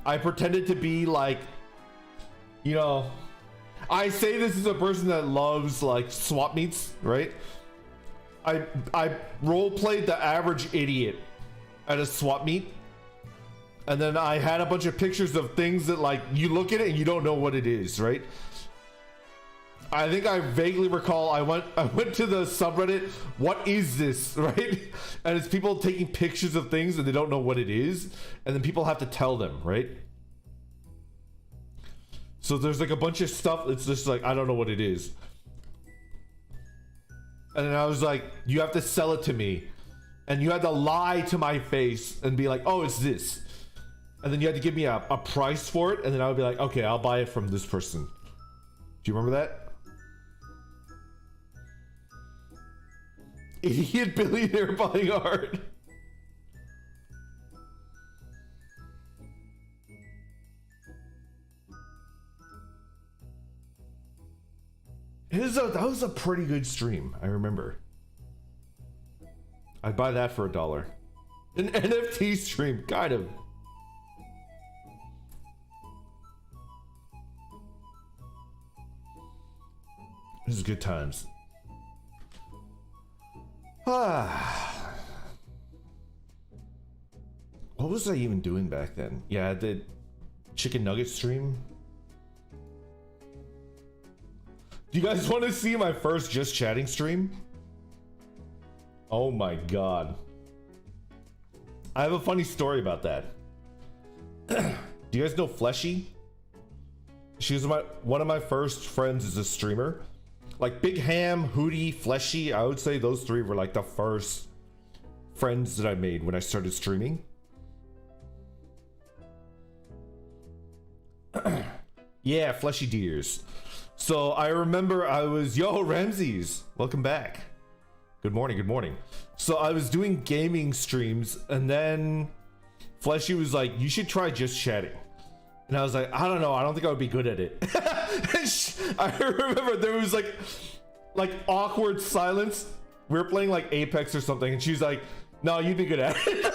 I pretended to be like, you know, I say this is a person that loves like swap meets, right? I role played the average idiot at a swap meet, and then I had a bunch of pictures of things that like you look at it and you don't know what it is, right? I think I vaguely recall I went to the subreddit, what is this, right? And it's people taking pictures of things and they don't know what it is, and then people have to tell them, right? So there's like a bunch of stuff that's just like, I don't know what it is. And then I was like, you have to sell it to me. And you had to lie to my face and be like, oh, it's this. And then you had to give me a price for it, and then I would be like, okay, I'll buy it from this person. Do you remember that? Idiot billionaire buying art. That was a pretty good stream, I remember. I'd buy that for $1. An NFT stream, kind of. This is good times. What was I even doing back then? Yeah, I did chicken nugget stream. Do you guys want to see my first just chatting stream? Oh my god. I have a funny story about that. Do you guys know Fleshy? She was one of my first friends as a streamer. Like Big Ham, Hootie, Fleshy, I would say those three were like the first friends that I made when I started streaming. Yeah, Fleshy Deers. So I remember I was, yo, Ramses, welcome back. Good morning, good morning. So I was doing gaming streams, and then Fleshy was like, you should try just chatting. And I was like, I don't know, I don't think I would be good at it. I remember there was like awkward silence. We were playing like Apex or something, and she's like, no, you'd be good at it.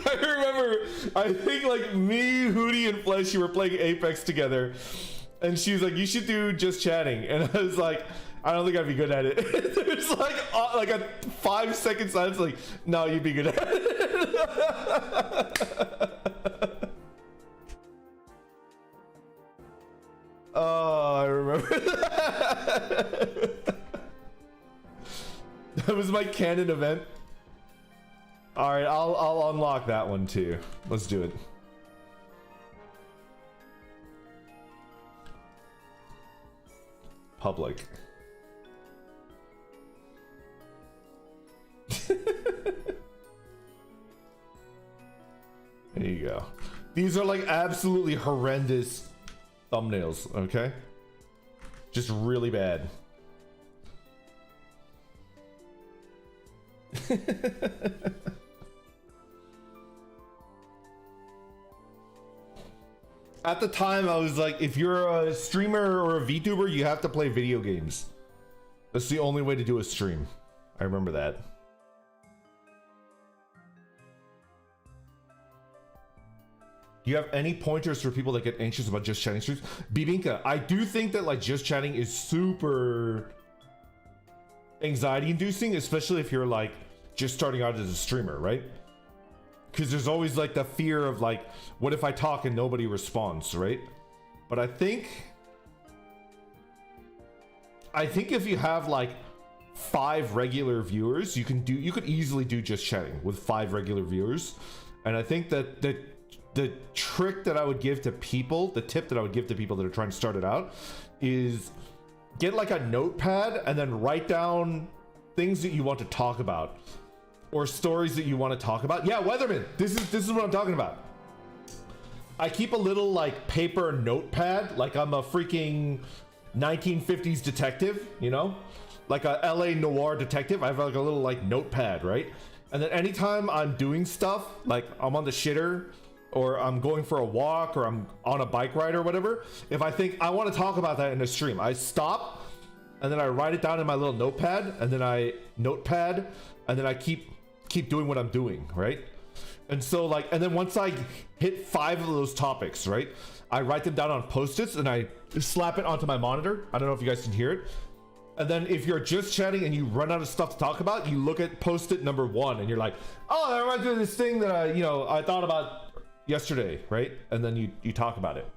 I remember, I think like me, Hootie, and Fleshy were playing Apex together, and she was like, you should do just chatting. And I was like, I don't think I'd be good at it. There's like a 5-second silence, like, no, you'd be good at it. Oh, I remember that. That was my canon event. All right, I'll unlock that one too. Let's do it. Public. There you go. These are like absolutely horrendous thumbnails, okay? Just really bad. At the time, I was like, if you're a streamer or a VTuber, you have to play video games. That's the only way to do a stream. I remember that. Do you have any pointers for people that get anxious about just chatting streams? Bibinka, I do think that like just chatting is super anxiety inducing, especially if you're like just starting out as a streamer, right? Because there's always like the fear of like, what if I talk and nobody responds, right? But I think if you have like 5 regular viewers, you could easily do just chatting with 5 regular viewers. And I think that the trick that I would give to people, the tip that I would give to people that are trying to start it out, is get like a notepad and then write down things that you want to talk about or stories that you want to talk about. Yeah, Weatherman, this is what I'm talking about. I keep a little like paper notepad, like I'm a freaking 1950s detective, you know, like a LA noir detective. I have like a little like notepad, right? And then anytime I'm doing stuff, like I'm on the shitter, or I'm going for a walk, or I'm on a bike ride or whatever, if I think I want to talk about that in a stream, I stop and then I write it down in my little notepad, and then I keep doing what I'm doing, right? And so like, and then once I hit 5 of those topics, right, I write them down on post-its and I slap it onto my monitor. I don't know if you guys can hear it. And then if you're just chatting and you run out of stuff to talk about, you look at post-it number 1 and you're like, oh, I reminds me of this thing that I thought about yesterday, right? And then you talk about it.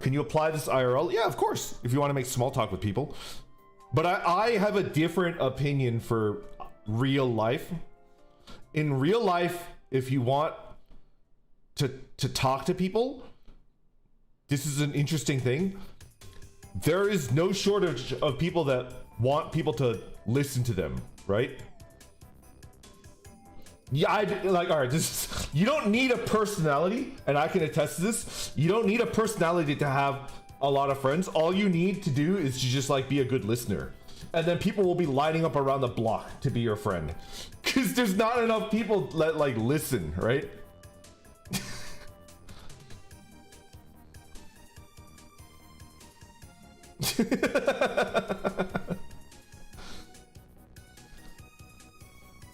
Can you apply this IRL? Yeah, of course, if you want to make small talk with people. But I have a different opinion for real life. In real life, if you want to talk to people, this is an interesting thing. There is no shortage of people that want people to listen to them, right? Yeah, all right, you don't need a personality, and I can attest to this. You don't need a personality to have a lot of friends. All you need to do is to just like be a good listener. And then people will be lining up around the block to be your friend. Because there's not enough people that like listen, right?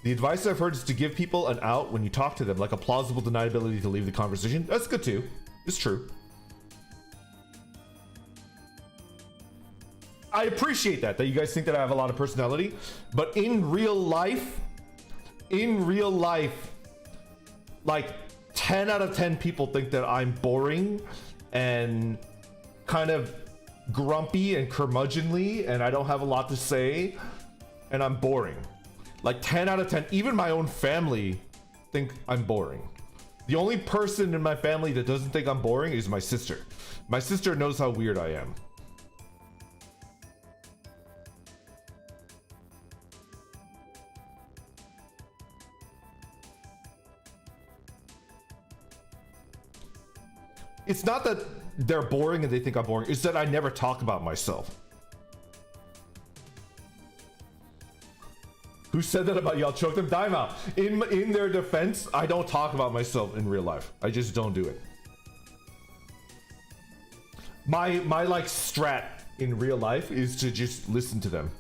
The advice I've heard is to give people an out when you talk to them, like a plausible deniability to leave the conversation. That's good too. It's true. I appreciate that you guys think that I have a lot of personality, but in real life, like 10 out of 10 people think that I'm boring and kind of grumpy and curmudgeonly, and I don't have a lot to say, and I'm boring. Like 10 out of 10, even my own family think I'm boring. The only person in my family that doesn't think I'm boring is my sister. My sister knows how weird I am. It's not that they're boring and they think I'm boring, it's that I never talk about myself. Who said that about y'all? Choke them? Time out. In their defense, I don't talk about myself in real life. I just don't do it. My like strat in real life is to just listen to them.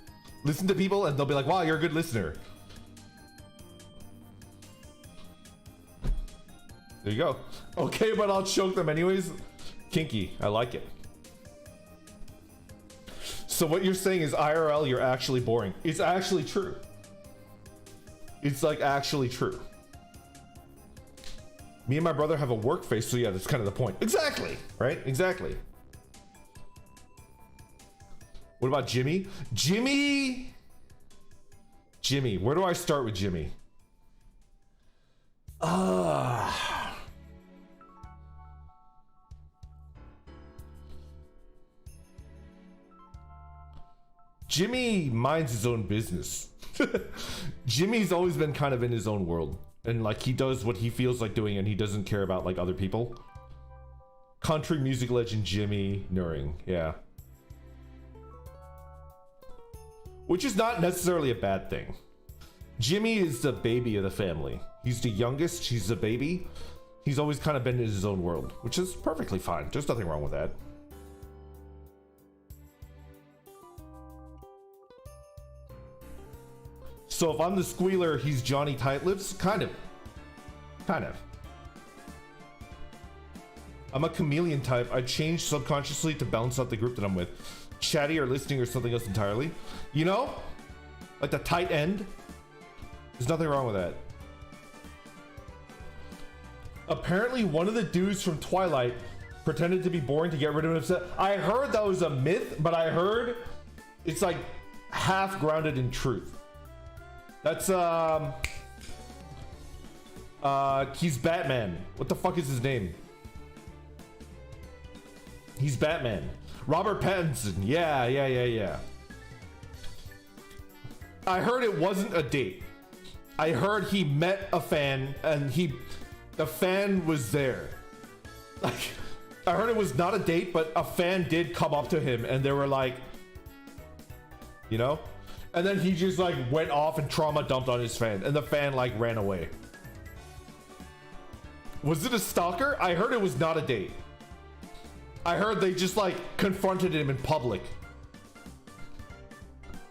Listen to people and they'll be like, wow, you're a good listener. There you go. Okay, but I'll choke them anyways. Kinky. I like it. So what you're saying is IRL, you're actually boring. It's actually true. It's like actually true. Me and my brother have a work face, so yeah, that's kind of the point. Exactly, right? Exactly. What about Jimmy? Jimmy, where do I start with Jimmy? Jimmy minds his own business. Jimmy's always been kind of in his own world, and like he does what he feels like doing, and he doesn't care about like other people. Country music legend Jimmy Nuring, yeah. which is not necessarily a bad thing. Jimmy is the baby of the family. He's the youngest, he's the baby. He's always kind of been in his own world, which is perfectly fine. There's nothing wrong with that. So if I'm the squealer, he's Johnny Tightlips? Kind of. Kind of. I'm a chameleon type. I change subconsciously to balance out the group that I'm with. Chatty or listening or something else entirely. You know? Like the tight end. There's nothing wrong with that. Apparently one of the dudes from Twilight pretended to be boring to get rid of himself. I heard that was a myth, but I heard it's like half grounded in truth. That's he's Batman. What the fuck is his name? He's Batman. Robert Pattinson. Yeah. I heard it wasn't a date. I heard he met a fan and the fan was there. Like, I heard it was not a date, but a fan did come up to him and they were like, you know? And then he just like went off and trauma dumped on his fan and the fan like ran away. Was it a stalker? I heard it was not a date. I heard they just like confronted him in public.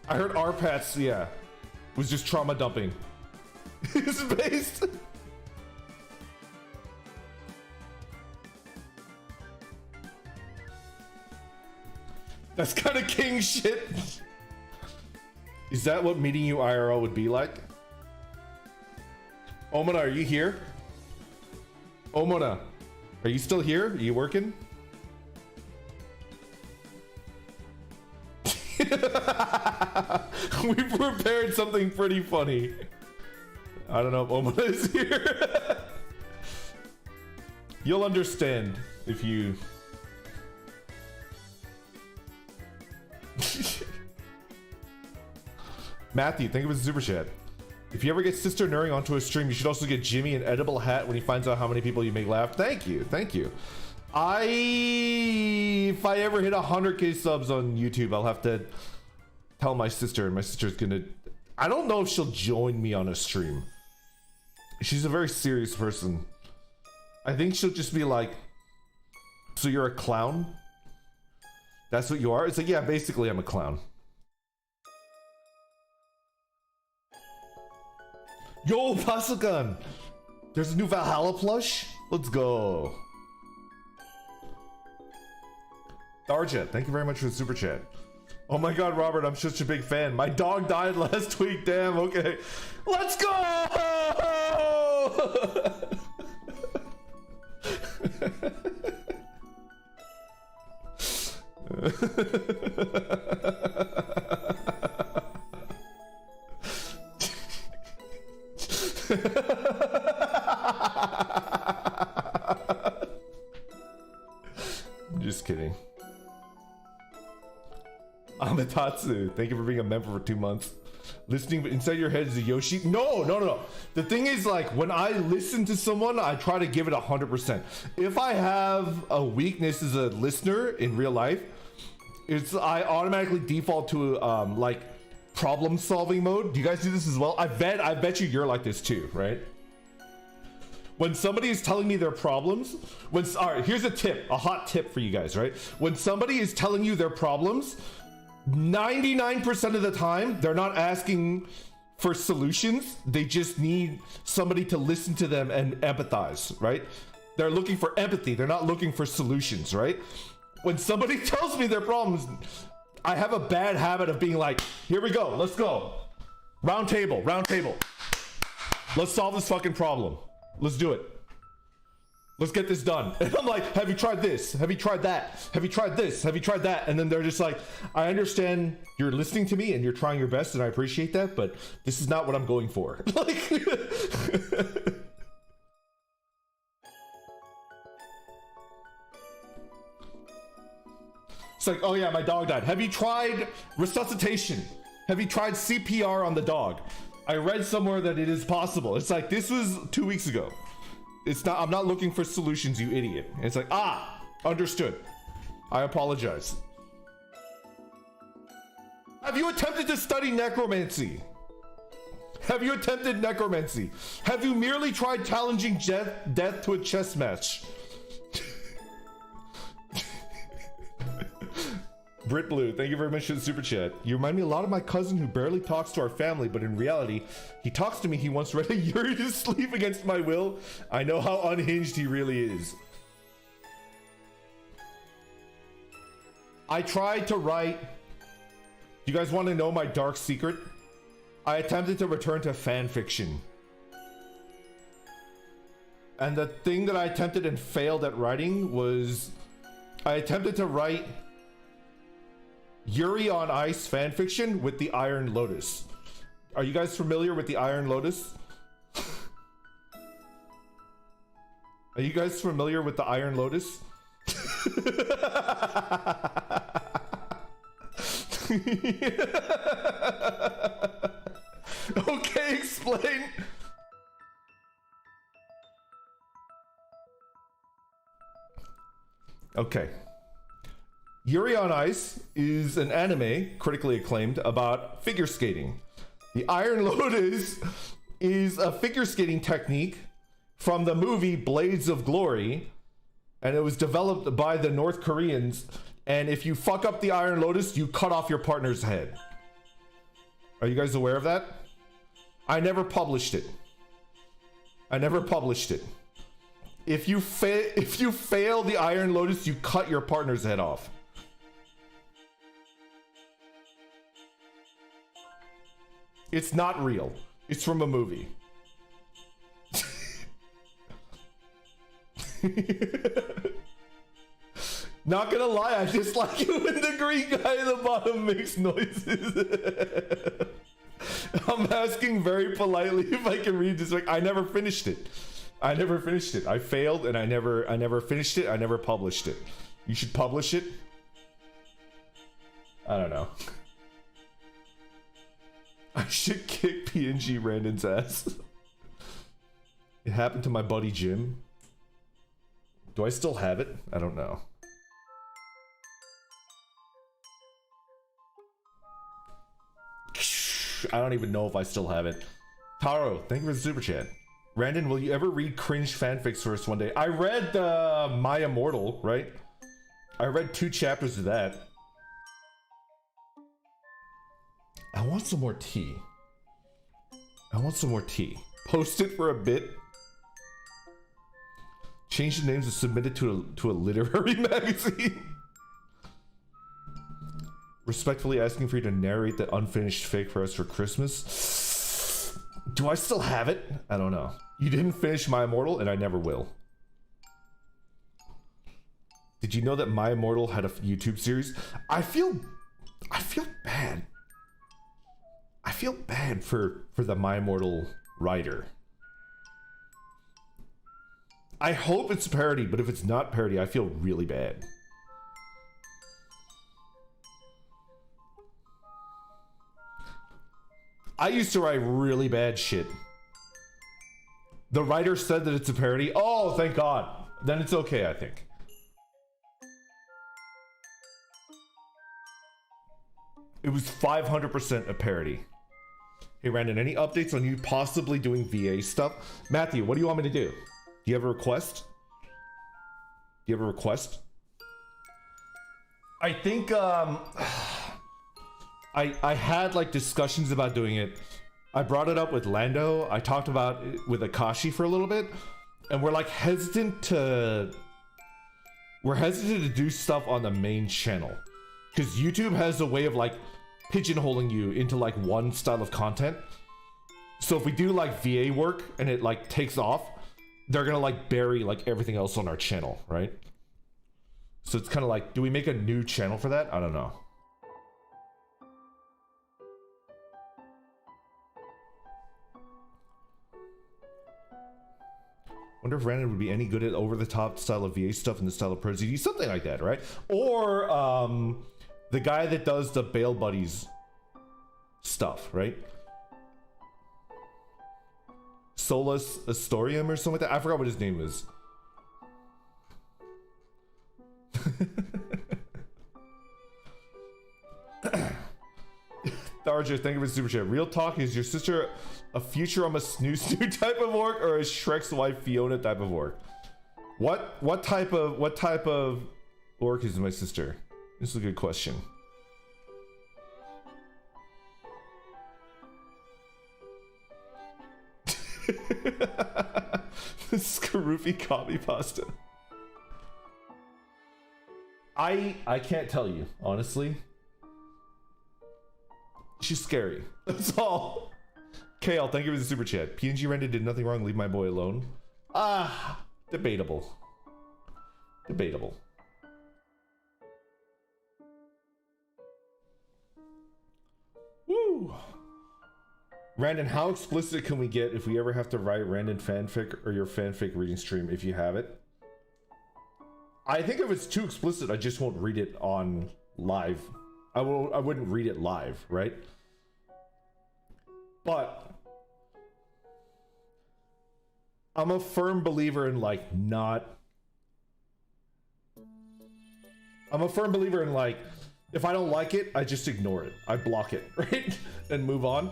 I heard Arpats, yeah, was just trauma dumping his base. That's kind of king shit. Is that what meeting you IRL would be like? Omona, are you here? Omona, are you still here? Are you working? We prepared something pretty funny. I don't know if Omona is here. You'll understand if you... Matthew, thank you for the super chat. If you ever get Sister Nuring onto a stream, you should also get Jimmy an edible hat when he finds out how many people you make laugh. Thank you. If I ever hit 100k subs on YouTube, I'll have to tell my sister, and my sister's gonna... I don't know if she'll join me on a stream. She's a very serious person. I think she'll just be like, so you're a clown? That's what you are? It's like, yeah, basically I'm a clown. Yo, Pasakan! There's a new Valhalla plush? Let's go. Darjet, thank you very much for the super chat. Oh my god, Robert, I'm such a big fan. My dog died last week, damn, okay. Let's go! Just kidding. Amatatsu, thank you for being a member for 2 months. Listening inside your head is a Yoshi. No. The thing is, like, when I listen to someone, I try to give it 100%. If I have a weakness as a listener in real life, I automatically default to like problem solving mode. Do you guys do this as well? I bet you're like this too, right? When somebody is telling me their problems, all right, here's a hot tip for you guys, right? When somebody is telling you their problems, 99% of the time, they're not asking for solutions. They just need somebody to listen to them and empathize, right? They're looking for empathy. They're not looking for solutions, right? When somebody tells me their problems, I have a bad habit of being like, here we go, let's go. Round table. Let's solve this fucking problem. Let's do it. Let's get this done. And I'm like, have you tried this? Have you tried that? Have you tried this? Have you tried that? And then they're just like, I understand you're listening to me and you're trying your best and I appreciate that, but this is not what I'm going for. Like, it's like, oh yeah, my dog died. Have you tried resuscitation? Have you tried CPR on the dog? I read somewhere that it is possible. It's like, this was 2 weeks ago. It's not, I'm not looking for solutions, you idiot. And it's like, understood. I apologize. Have you attempted to study necromancy? Have you attempted necromancy? Have you merely tried challenging death to a chess match? Brit Blue, thank you very much for the super chat. You remind me a lot of my cousin who barely talks to our family, but in reality, he talks to me. He once read Yuri to sleep against my will. I know how unhinged he really is. I tried to write... You guys want to know my dark secret? I attempted to return to fan fiction. And the thing that I attempted and failed at writing was... I attempted to write Yuri on Ice fanfiction with the Iron Lotus. Are you guys familiar with the Iron Lotus? Are you guys familiar with the Iron Lotus? Okay, explain. Okay. Yuri on Ice is an anime, critically acclaimed, about figure skating. The Iron Lotus is a figure skating technique from the movie Blades of Glory, and it was developed by the North Koreans, and if you fuck up the Iron Lotus, you cut off your partner's head. Are you guys aware of that? I never published it. I never published it. If you fail the Iron Lotus, you cut your partner's head off. It's not real. It's from a movie. Not gonna lie, I just like it when the green guy at the bottom makes noises. I'm asking very politely if I can read this. Like, I never finished it. I never finished it. I failed, and I never finished it. I never published it. You should publish it. I don't know. I should kick PNG Randon's ass. It happened to my buddy Jim. Do I still have it? I don't know. I don't even know if I still have it. Taro, thank you for the super chat. Randon, will you ever read cringe fanfics for us one day? I read My Immortal, right? I read 2 chapters of that. I want some more tea. I want some more tea. Post it for a bit. Change the names and submit it to a literary magazine. Respectfully asking for you to narrate the unfinished fic for us for Christmas. Do I still have it? I don't know. You didn't finish My Immortal, and I never will. Did you know that My Immortal had a YouTube series? I feel bad. I feel bad for the My Immortal writer. I hope it's parody, but if it's not parody, I feel really bad. I used to write really bad shit. The writer said that it's a parody. Oh, thank God. Then it's okay, I think. It was 500% a parody. Hey, Randon, any updates on you possibly doing VA stuff? Matthew, what do you want me to do? Do you have a request? Do you have a request? I think, I had like discussions about doing it. I brought it up with Lando. I talked about it with Akashi for a little bit, and we're like hesitant to do stuff on the main channel because YouTube has a way of like pigeonholing you into like one style of content. So if we do like VA work and it like takes off, they're gonna like bury like everything else on our channel, right? So it's kind of like, do we make a new channel for that? I don't know. Wonder if Brandon would be any good at over-the-top style of VA stuff in the style of ProZD, something like that, right? Or the guy that does the Bail Buddies stuff, right? Solus Astorium or something like that. I forgot what his name is. Roger, thank you for the super chat. Real talk, is your sister a Futurama Snoo type of orc or a Shrek's wife Fiona type of orc? What type of orc is my sister? This is a good question. Skarufi coffee pasta. I can't tell you, honestly. She's scary. That's all. Kale, thank you for the super chat. PNG Renda did nothing wrong. Leave my boy alone. Debatable. Debatable. Woo. Randon, how explicit can we get if we ever have to write Randon fanfic or your fanfic reading stream if you have it? I think if it's too explicit, I just won't read it on live. I wouldn't read it live, right? But I'm a firm believer in like if I don't like it, I just ignore it. I block it, right? And move on.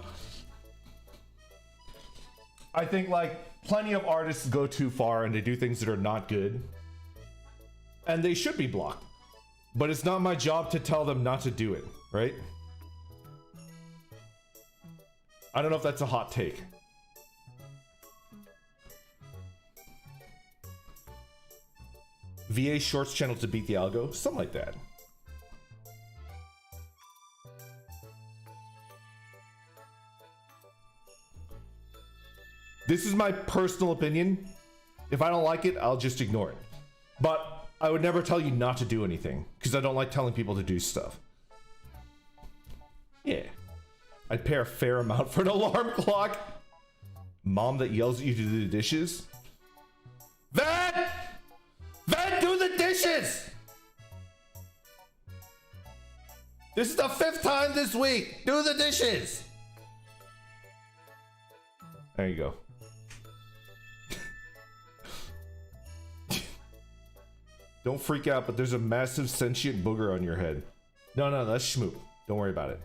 I think like plenty of artists go too far and they do things that are not good. And they should be blocked. But it's not my job to tell them not to do it, right? I don't know if that's a hot take. VA Shorts channel to beat the algo? Something like that. This is my personal opinion. If I don't like it, I'll just ignore it. But I would never tell you not to do anything, because I don't like telling people to do stuff. Yeah. I'd pay a fair amount for an alarm clock. Mom that yells at you to do the dishes. Van! Van, do the dishes! This is the 5th time this week. Do the dishes! There you go. Don't freak out, but there's a massive sentient booger on your head. No, that's Schmoop. Don't worry about it.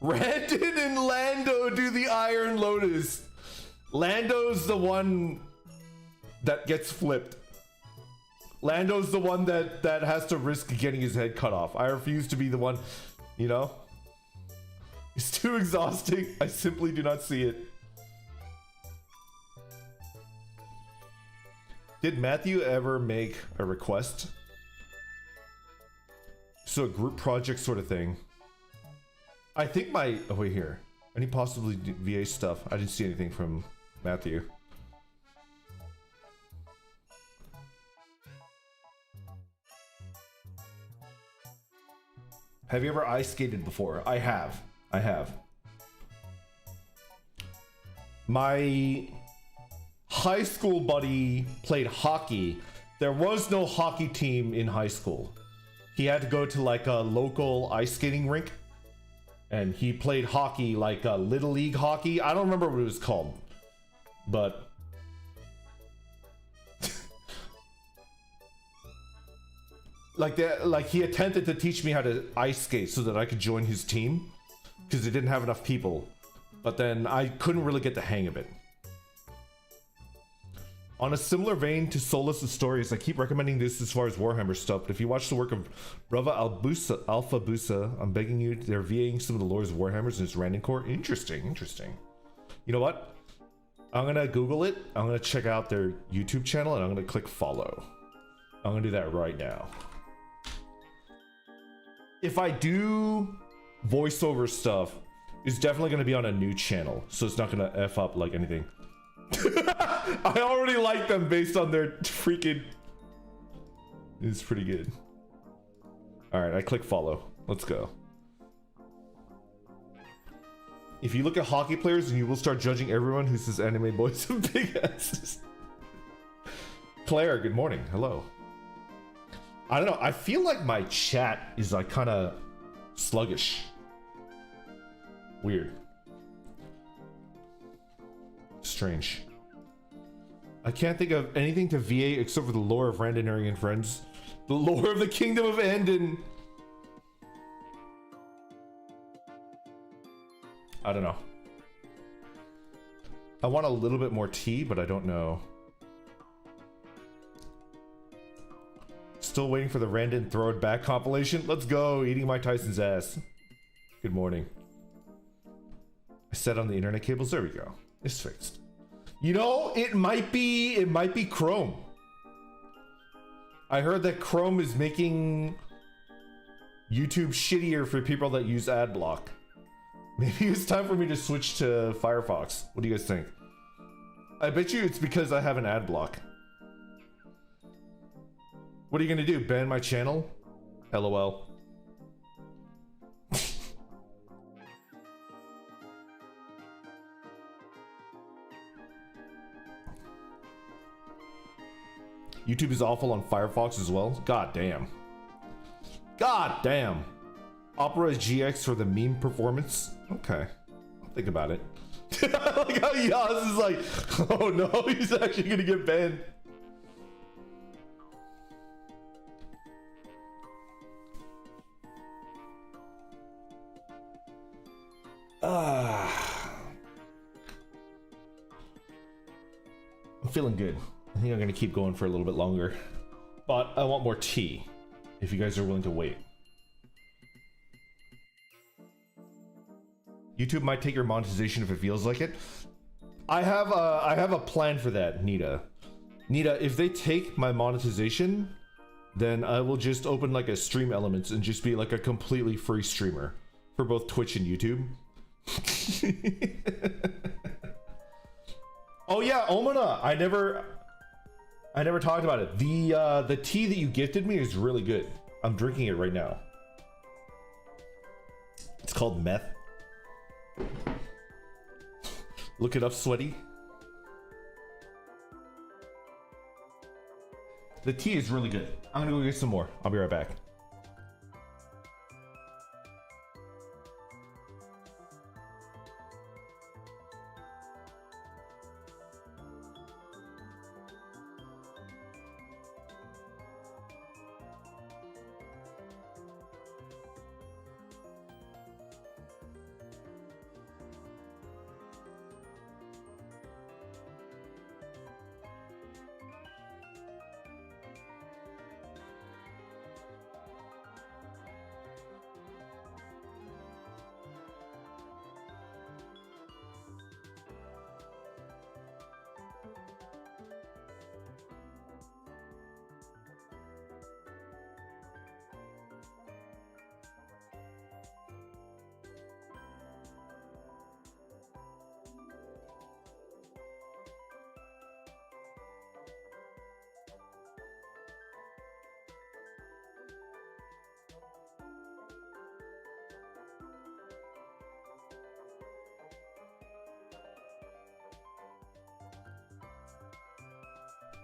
Randon and Lando do the Iron Lotus. Lando's the one that gets flipped. Lando's the one that has to risk getting his head cut off. I refuse to be the one, you know? It's too exhausting. I simply do not see it. Did Matthew ever make a request? So a group project sort of thing. I think my... Oh, wait, here. Any possibly VA stuff? I didn't see anything from Matthew. Have you ever ice skated before? I have. I have. My high school buddy played hockey. There was no hockey team in high school. He had to go to like a local ice skating rink. And he played hockey, like a little league hockey. I don't remember what it was called. But like he attempted to teach me how to ice skate so that I could join his team. Because they didn't have enough people. But then I couldn't really get the hang of it. On a similar vein to Solus' stories, I keep recommending this as far as Warhammer stuff, but if you watch the work of Rava Alpha Busa, I'm begging you, they're VAing some of the lores of Warhammers in its Random Core. Interesting. You know what? I'm gonna Google it, I'm gonna check out their YouTube channel, and I'm gonna click follow. I'm gonna do that right now. If I do voiceover stuff, it's definitely gonna be on a new channel, so it's not gonna F up like anything. I already like them based on their freaking... It's pretty good. Alright, I click follow. Let's go. If you look at hockey players, and you will start judging everyone who says anime boys have big asses. Claire, good morning. Hello. I don't know. I feel like my chat is like kind of sluggish. Weird. Strange. I can't think of anything to VA except for the lore of Randonary and Friends. The lore of the Kingdom of Andon. I don't know. I want a little bit more tea, but I don't know. Still waiting for the Randon Throw It Back compilation. Let's go, eating Mike Tyson's ass. Good morning. I set on the internet cables. There we go. It's fixed. You know, it might be Chrome. I heard that Chrome is making YouTube shittier for people that use ad block. Maybe it's time for me to switch to Firefox. What do you guys think? I bet you it's because I have an ad block. What are you gonna do? Ban my channel? LOL. YouTube is awful on Firefox as well. God damn. God damn. Opera GX for the meme performance. Okay. I'll think about it. Like how Yaz is like, oh no, he's actually gonna get banned. I'm feeling good. I think I'm gonna keep going for a little bit longer, but I want more tea if you guys are willing to wait. YouTube might take your monetization if it feels like it. I have a plan for that, Nita. Nita, if they take my monetization, then I will just open like a stream elements and just be like a completely free streamer for both Twitch and YouTube. Oh yeah, Omana, I never talked about it. The tea that you gifted me is really good. I'm drinking it right now. It's called meth. Look it up, sweaty. The tea is really good. I'm gonna go get some more. I'll be right back.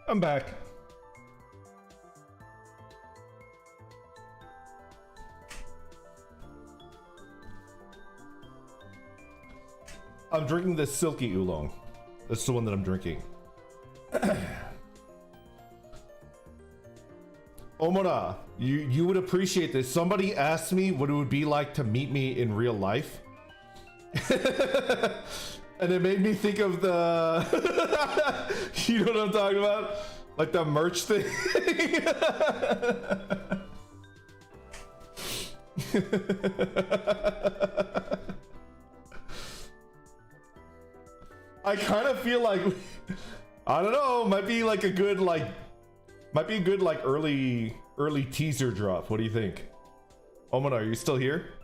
I'm back. I'm drinking the silky oolong. That's the one that I'm drinking. Omona, you would appreciate this. Somebody asked me what it would be like to meet me in real life. And it made me think of the... You know what I'm talking about? Like the merch thing. I kind of feel like... I don't know, might be like a good early teaser drop. What do you think? Omona, are you still here?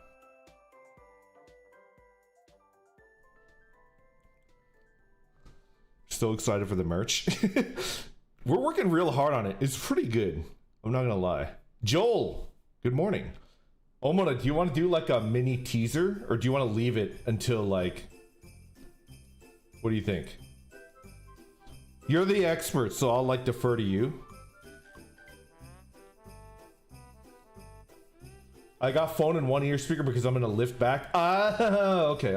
Still excited for the merch. We're working real hard on it. It's pretty good. I'm not gonna lie. Joel, good morning. Omona, do you want to do like a mini teaser, or do you want to leave it until like... What do you think? You're the expert, so I'll like defer to you. I got phone in one ear speaker because I'm gonna lift back. Okay.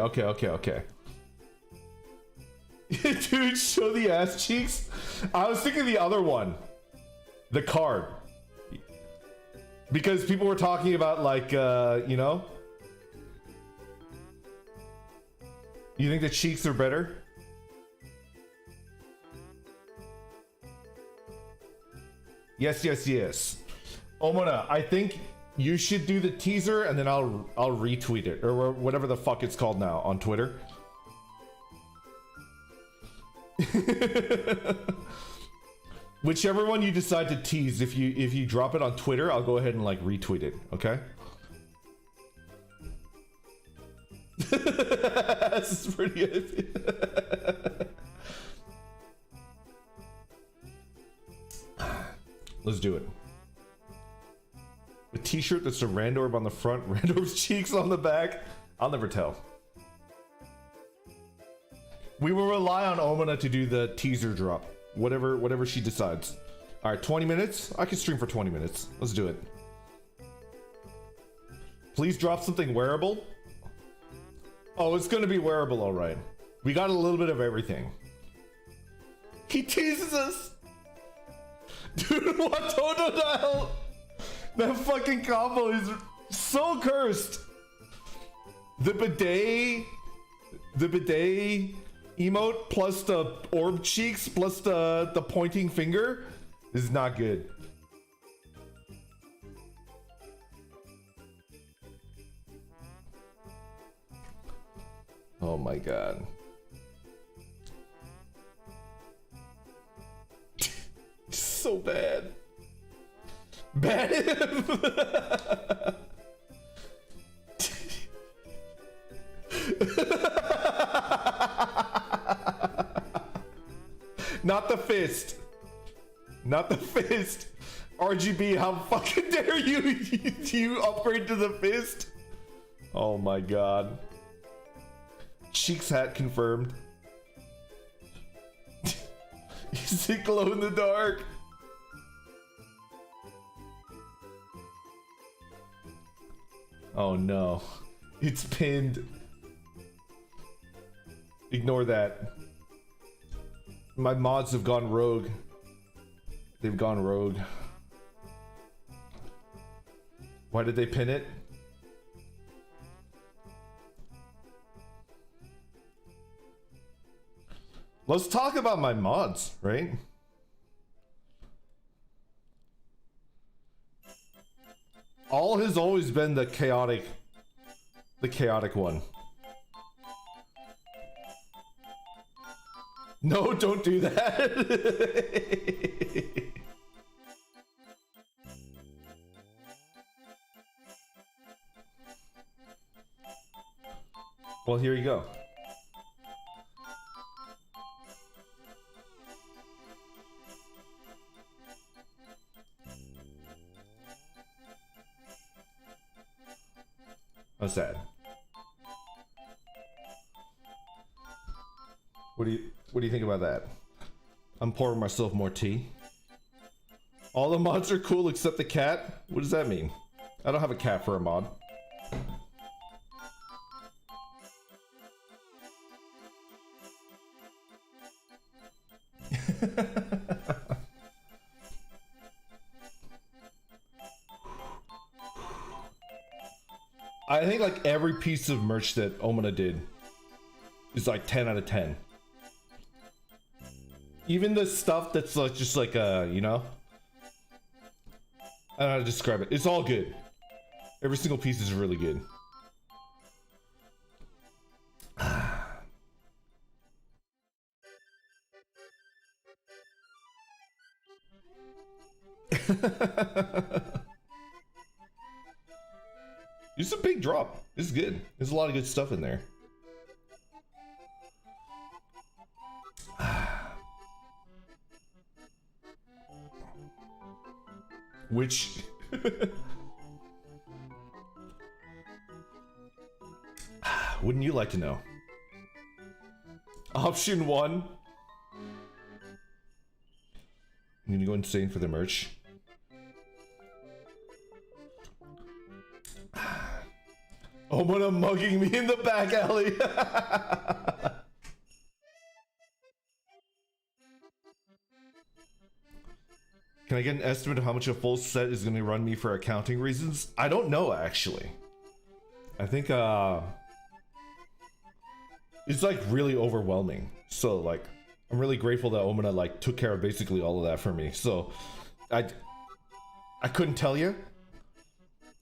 Dude, show the ass cheeks. I was thinking the other one, the card, because people were talking about like you know. You think the cheeks are better? Yes, yes, yes. Omona, I think you should do the teaser and then I'll retweet it or whatever the fuck it's called now on Twitter. Whichever one you decide to tease, if you drop it on Twitter, I'll go ahead and like retweet it, okay? This is pretty good. Let's do it. A t-shirt that's a Randorb on the front, Randorb's cheeks on the back. I'll never tell. We will rely on Omona to do the teaser drop. Whatever she decides. Alright, 20 minutes? I can stream for 20 minutes. Let's do it. Please drop something wearable. Oh, it's gonna be wearable, alright. We got a little bit of everything. He teases us! Dude, what Totodile? That fucking combo is so cursed. The bidet emote plus the orb cheeks plus the pointing finger is not good. Oh my god. So bad. Ban him! Not the fist. Not the fist. RGB, how fucking dare you? You upgrade to the fist? Oh my god. Cheeks hat confirmed. Is it glow in the dark? Oh no. It's pinned. Ignore that. My mods have gone rogue. They've gone rogue. Why did they pin it? Let's talk about my mods, right? All has always been the chaotic one. No, don't do that. Well, here you go. What's that? What do you think about that? I'm pouring myself more tea. All the mods are cool except the cat? What does that mean? I don't have a cat for a mod. I think like every piece of merch that Omona did is like 10 out of 10. Even the stuff that's like just like you know, I don't know how to describe it. It's all good. Every single piece is really good. It's a big drop. It's good. There's a lot of good stuff in there. Which wouldn't you like to know? Option 1. I'm gonna go insane for the merch. Oh, but I'm mugging me in the back alley. Can I get an estimate of how much a full set is going to run me for accounting reasons? I don't know, actually. I think, it's like really overwhelming. So like, I'm really grateful that Omina like took care of basically all of that for me. So I couldn't tell you.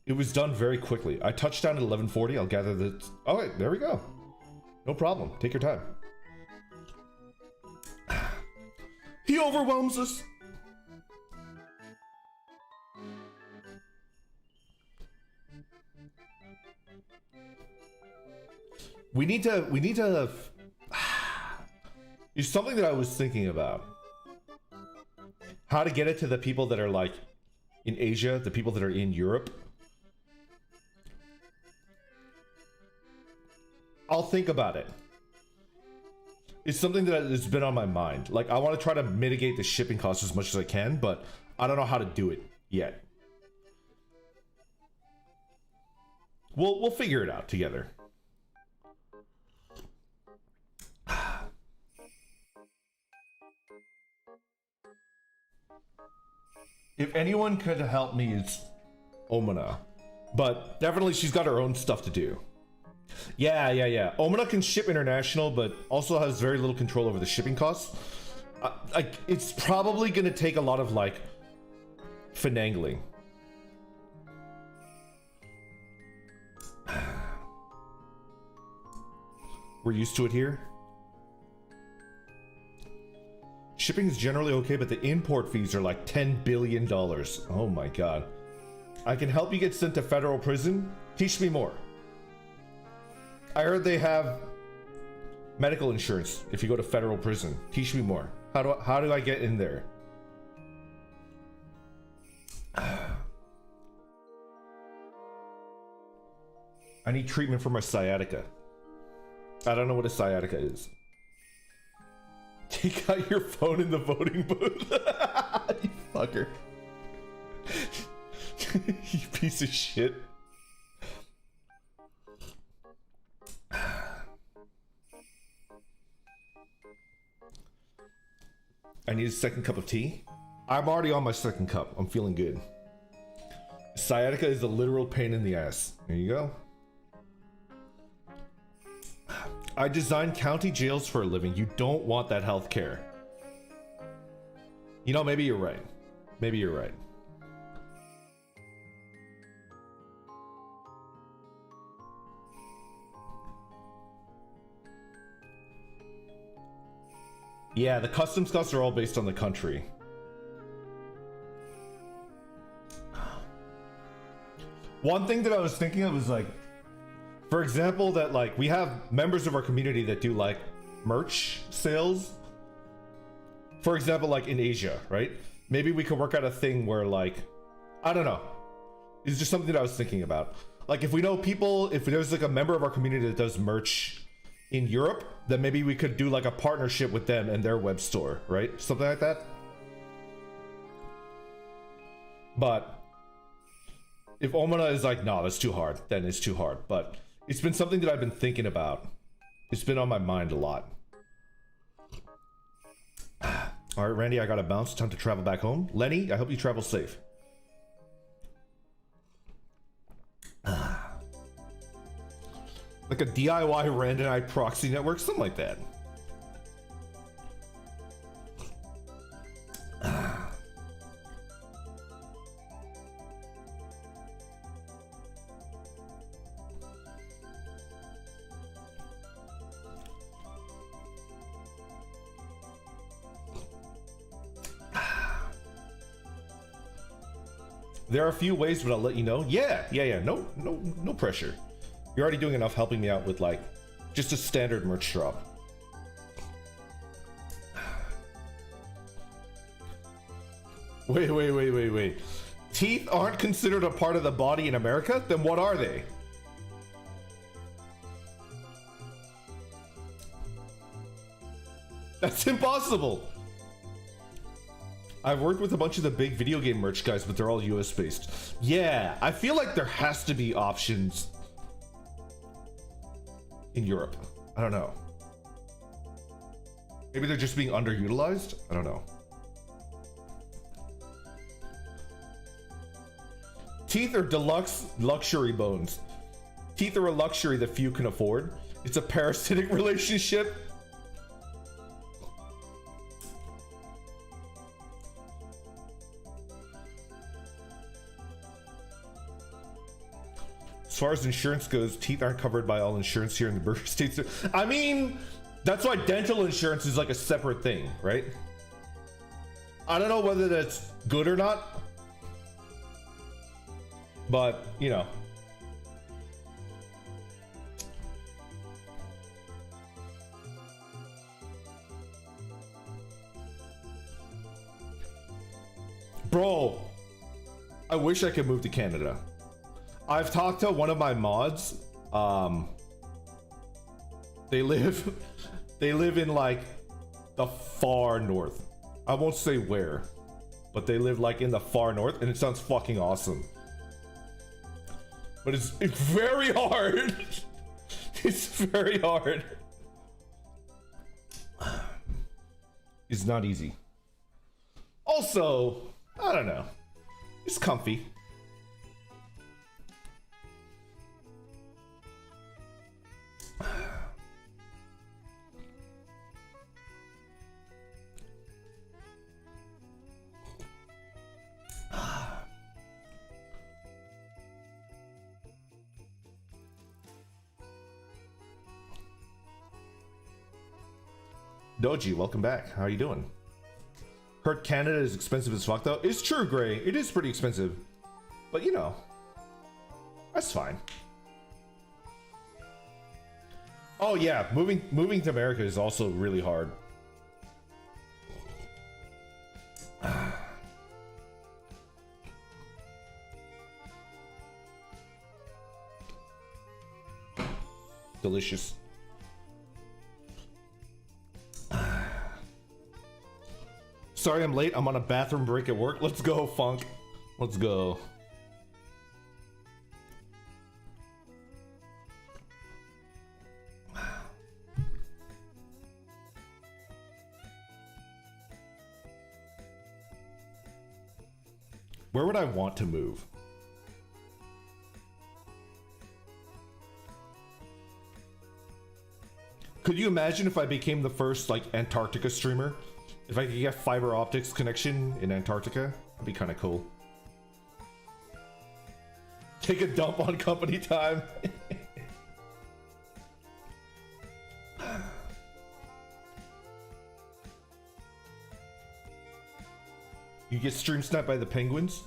It was done very quickly. I touched down at 11:40. I'll gather that. Oh wait, there we go. No problem. Take your time. He overwhelms us. We need to. It's something that I was thinking about. How to get it to the people that are like in Asia, the people that are in Europe. I'll think about it. It's something that has been on my mind. Like, I want to try to mitigate the shipping costs as much as I can, but I don't know how to do it yet. We'll figure it out together. If anyone could help me, it's Omina. But definitely she's got her own stuff to do. Yeah. Omina can ship international, but also has very little control over the shipping costs. Like, it's probably gonna take a lot of, like, finagling. We're used to it here. Shipping is generally okay, but the import fees are like $10 billion. Oh my god. I can help you get sent to federal prison? Teach me more. I heard they have medical insurance if you go to federal prison. Teach me more. How do I get in there? I need treatment for my sciatica. I don't know what a sciatica is. Take out your phone in the voting booth. You fucker. You piece of shit. I need a second cup of tea. I'm already on my second cup. I'm feeling good. Sciatica is a literal pain in the ass. There you go. I design county jails for a living. You don't want that health care. You know, maybe you're right. Maybe you're right. Yeah, the customs costs are all based on the country. One thing that I was thinking of was like, for example, that like we have members of our community that do like merch sales. For example, like in Asia, right? Maybe we could work out a thing where like, I don't know. It's just something that I was thinking about. Like if we know people, if there's like a member of our community that does merch in Europe, then maybe we could do like a partnership with them and their web store, right? Something like that. But if Omina is like, no, that's too hard, then it's too hard. But it's been something that I've been thinking about. It's been on my mind a lot. All right, Randy, I gotta bounce. Time to travel back home. Lenny, I hope you travel safe. Like a DIY randomized proxy network, something like that. There are a few ways, but I'll let you know. Yeah. No pressure. You're already doing enough helping me out with like just a standard merch drop. Wait. Teeth aren't considered a part of the body in America? Then what are they? That's impossible. I've worked with a bunch of the big video game merch guys, but they're all US based. Yeah, I feel like there has to be options in Europe. I don't know. Maybe they're just being underutilized? I don't know. Teeth are deluxe luxury bones. Teeth are a luxury that few can afford. It's a parasitic relationship. As far as insurance goes, teeth aren't covered by all insurance here in the Burger States. I mean, that's why dental insurance is like a separate thing, right? I don't know whether that's good or not, but you know. Bro, I wish I could move to Canada. I've talked to one of my mods. They live in like the far north. I won't say where, but they live like in the far north, and it sounds fucking awesome. But it's very hard. It's very hard. It's not easy. Also, I don't know. It's comfy. Doji, welcome back. How are you doing? Heard Canada is expensive as fuck though. It's true, Gray. It is pretty expensive. But you know, that's fine. Oh yeah, moving to America is also really hard. Delicious. Sorry I'm late. I'm on a bathroom break at work. Let's go, Funk. Let's go. Where would I want to move? Could you imagine if I became the first like Antarctica streamer? If I could get fiber optics connection in Antarctica, that'd be kind of cool. Take a dump on company time. You get stream sniped by the penguins?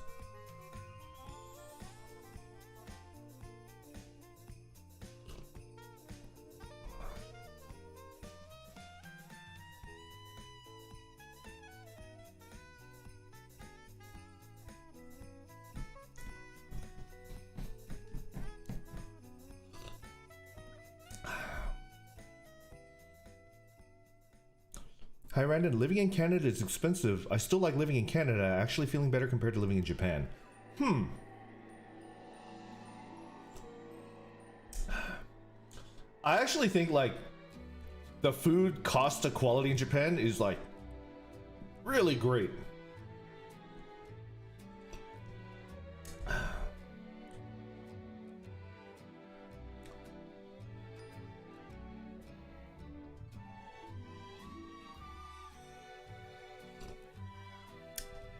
Hi Randon, living in Canada is expensive. I still like living in Canada, actually feeling better compared to living in Japan. I actually think like the food cost to quality in Japan is like really great.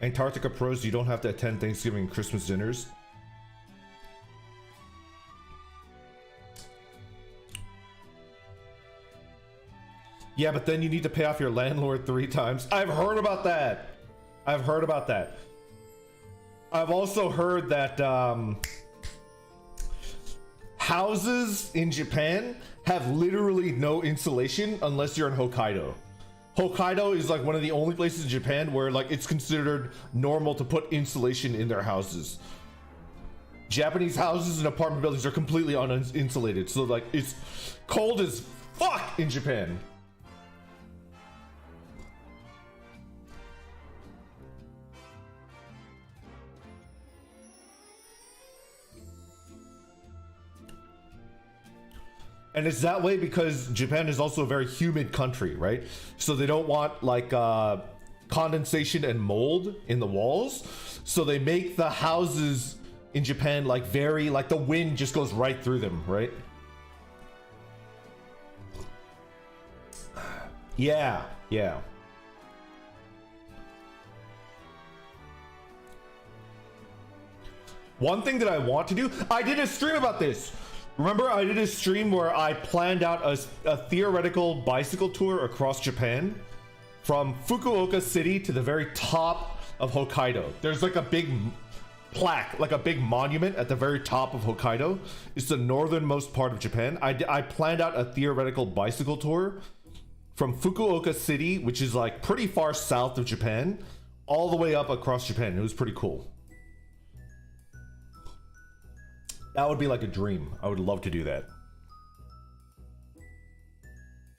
Antarctica pros, you don't have to attend Thanksgiving and Christmas dinners. Yeah, but then you need to pay off your landlord 3 times. I've heard about that. I've heard about that. I've also heard that houses in Japan have literally no insulation unless you're in Hokkaido. Hokkaido is like one of the only places in Japan where like it's considered normal to put insulation in their houses. Japanese houses and apartment buildings are completely uninsulated, so like it's cold as fuck in Japan. And it's that way because Japan is also a very humid country, right? So they don't want like condensation and mold in the walls. So they make the houses in Japan like very, like the wind just goes right through them, right? Yeah, yeah. One thing that I want to do, I did a stream about this. Remember, I did a stream where I planned out a theoretical bicycle tour across Japan from Fukuoka City to the very top of Hokkaido. There's like a big plaque, like a big monument at the very top of Hokkaido. It's the northernmost part of Japan. I planned out a theoretical bicycle tour from Fukuoka City, which is like pretty far south of Japan, all the way up across Japan. It was pretty cool. That would be like a dream. I would love to do that.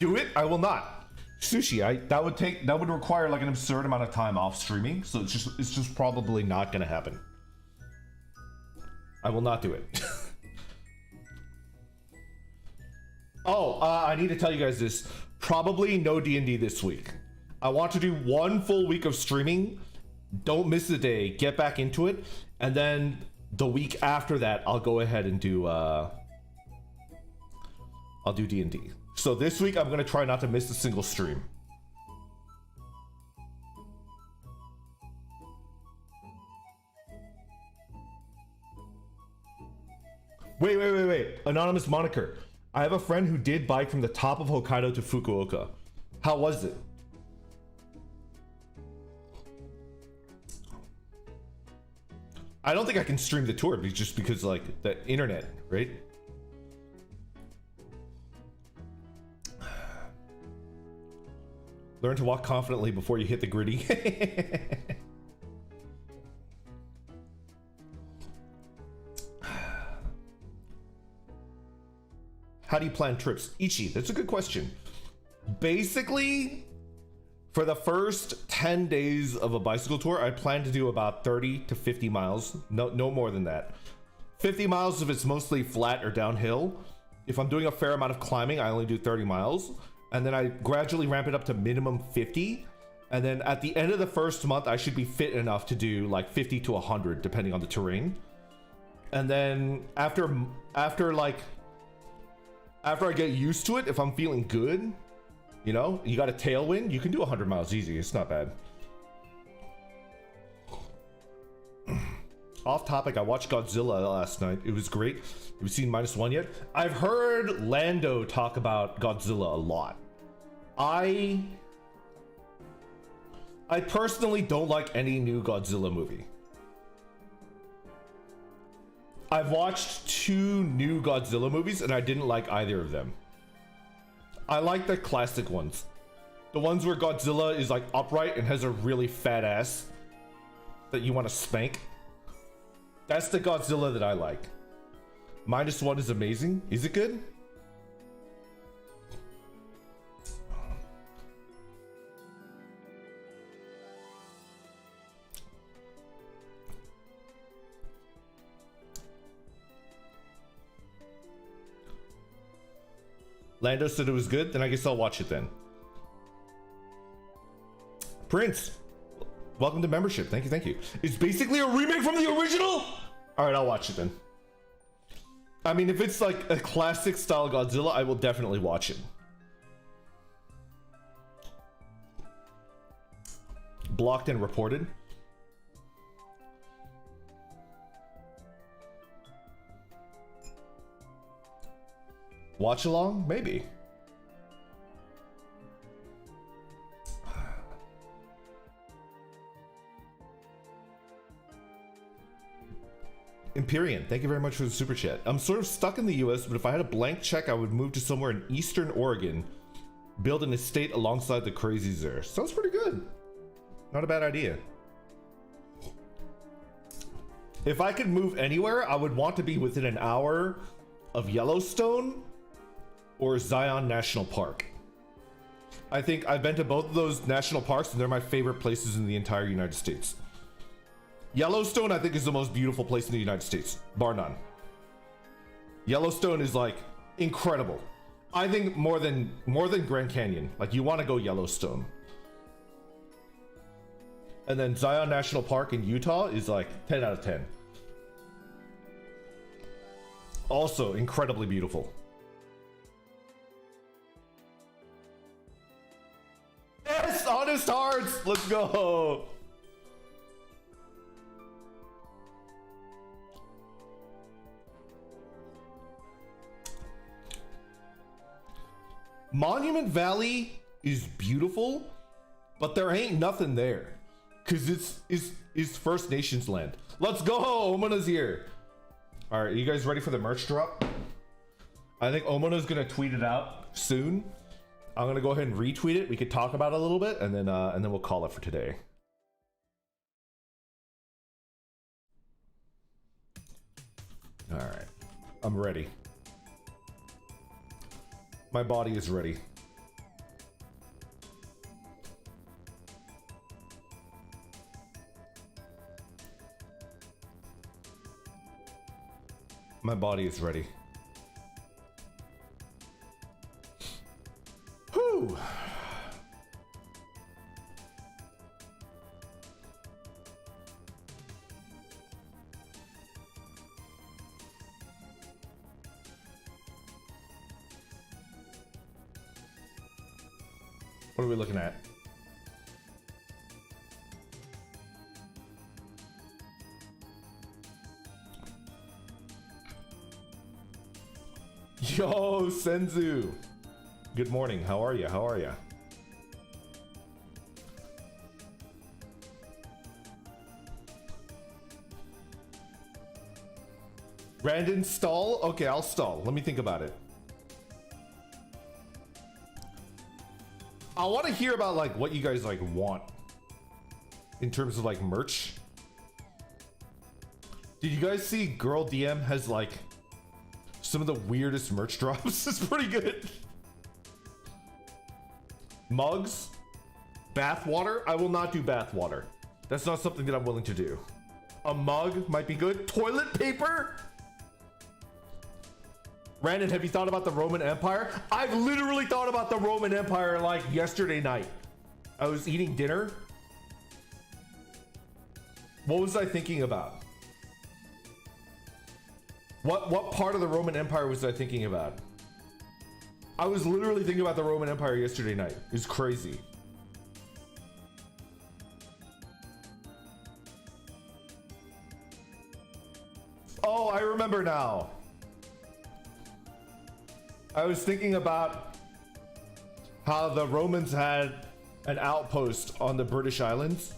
Do it? I will not. Sushi, that would require like an absurd amount of time off streaming, so it's just probably not gonna happen. I will not do it. Oh, I need to tell you guys this. Probably no D&D this week. I want to do one full week of streaming. Don't miss a day. Get back into it, and then the week after that, I'll go ahead and do I'll do D&D. So this week, I'm gonna try not to miss a single stream. Wait. Anonymous moniker. I have a friend who did bike from the top of Hokkaido to Fukuoka. How was it? I don't think I can stream the tour just because like the internet, right? Learn to walk confidently before you hit the gritty. How do you plan trips? Ichi, that's a good question. Basically, for the first 10 days of a bicycle tour, I plan to do about 30 to 50 miles. No more than that. 50 miles if it's mostly flat or downhill. If I'm doing a fair amount of climbing, I only do 30 miles. And then I gradually ramp it up to minimum 50. And then at the end of the first month, I should be fit enough to do like 50 to 100, depending on the terrain. And then after I get used to it, if I'm feeling good, you know, you got a tailwind, you can do 100 miles easy. It's not bad. Off topic, I watched Godzilla last night. It was great. Have you seen -1 yet? I've heard Lando talk about Godzilla a lot. I personally don't like any new Godzilla movie. I've watched 2 new Godzilla movies and I didn't like either of them. I like the classic ones. The ones where Godzilla is like upright and has a really fat ass that you want to spank. That's the Godzilla that I like. -1 is amazing. Is it good? Lando said it was good, then I guess I'll watch it then. Prince, welcome to membership. Thank you. It's basically a remake from the original? Alright, I'll watch it then. I mean, if it's like a classic style Godzilla, I will definitely watch it. Blocked and reported. Watch along? Maybe. Empyrean, thank you very much for the super chat. I'm sort of stuck in the US, but if I had a blank check, I would move to somewhere in Eastern Oregon, build an estate alongside the crazies there. Sounds pretty good. Not a bad idea. If I could move anywhere, I would want to be within an hour of Yellowstone or Zion National Park. I think I've been to both of those national parks and they're my favorite places in the entire United States. Yellowstone, I think, is the most beautiful place in the United States, bar none. Yellowstone is like incredible. I think more than Grand Canyon. Like, you want to go Yellowstone. And then Zion National Park in Utah is like 10 out of 10. Also incredibly beautiful. Yes, honest hearts. Let's go. Monument Valley is beautiful, but there ain't nothing there, cause it's First Nations land. Let's go. Omona's here. All right, you guys ready for the merch drop? I think Omona's gonna tweet it out soon. I'm gonna go ahead and retweet it. We could talk about it a little bit, and then we'll call it for today. All right, I'm ready. My body is ready. My body is ready. Whew. What are we looking at? Yo, Senzu. Good morning. How are you? How are you? Brandon, stall? Okay, I'll stall. Let me think about it. I want to hear about like what you guys like want in terms of like merch. Did you guys see Girl DM has like some of the weirdest merch drops? It's pretty good. Mugs, bath water. I will not do bath water. That's not something that I'm willing to do. A mug might be good. Toilet paper. Brandon, have you thought about the Roman Empire? I've literally thought about the Roman Empire like yesterday night. I was eating dinner. What was I thinking about? What part of the Roman Empire was I thinking about? I was literally thinking about the Roman Empire yesterday night. It was crazy. Oh, I remember now. I was thinking about how the Romans had an outpost on the British Islands.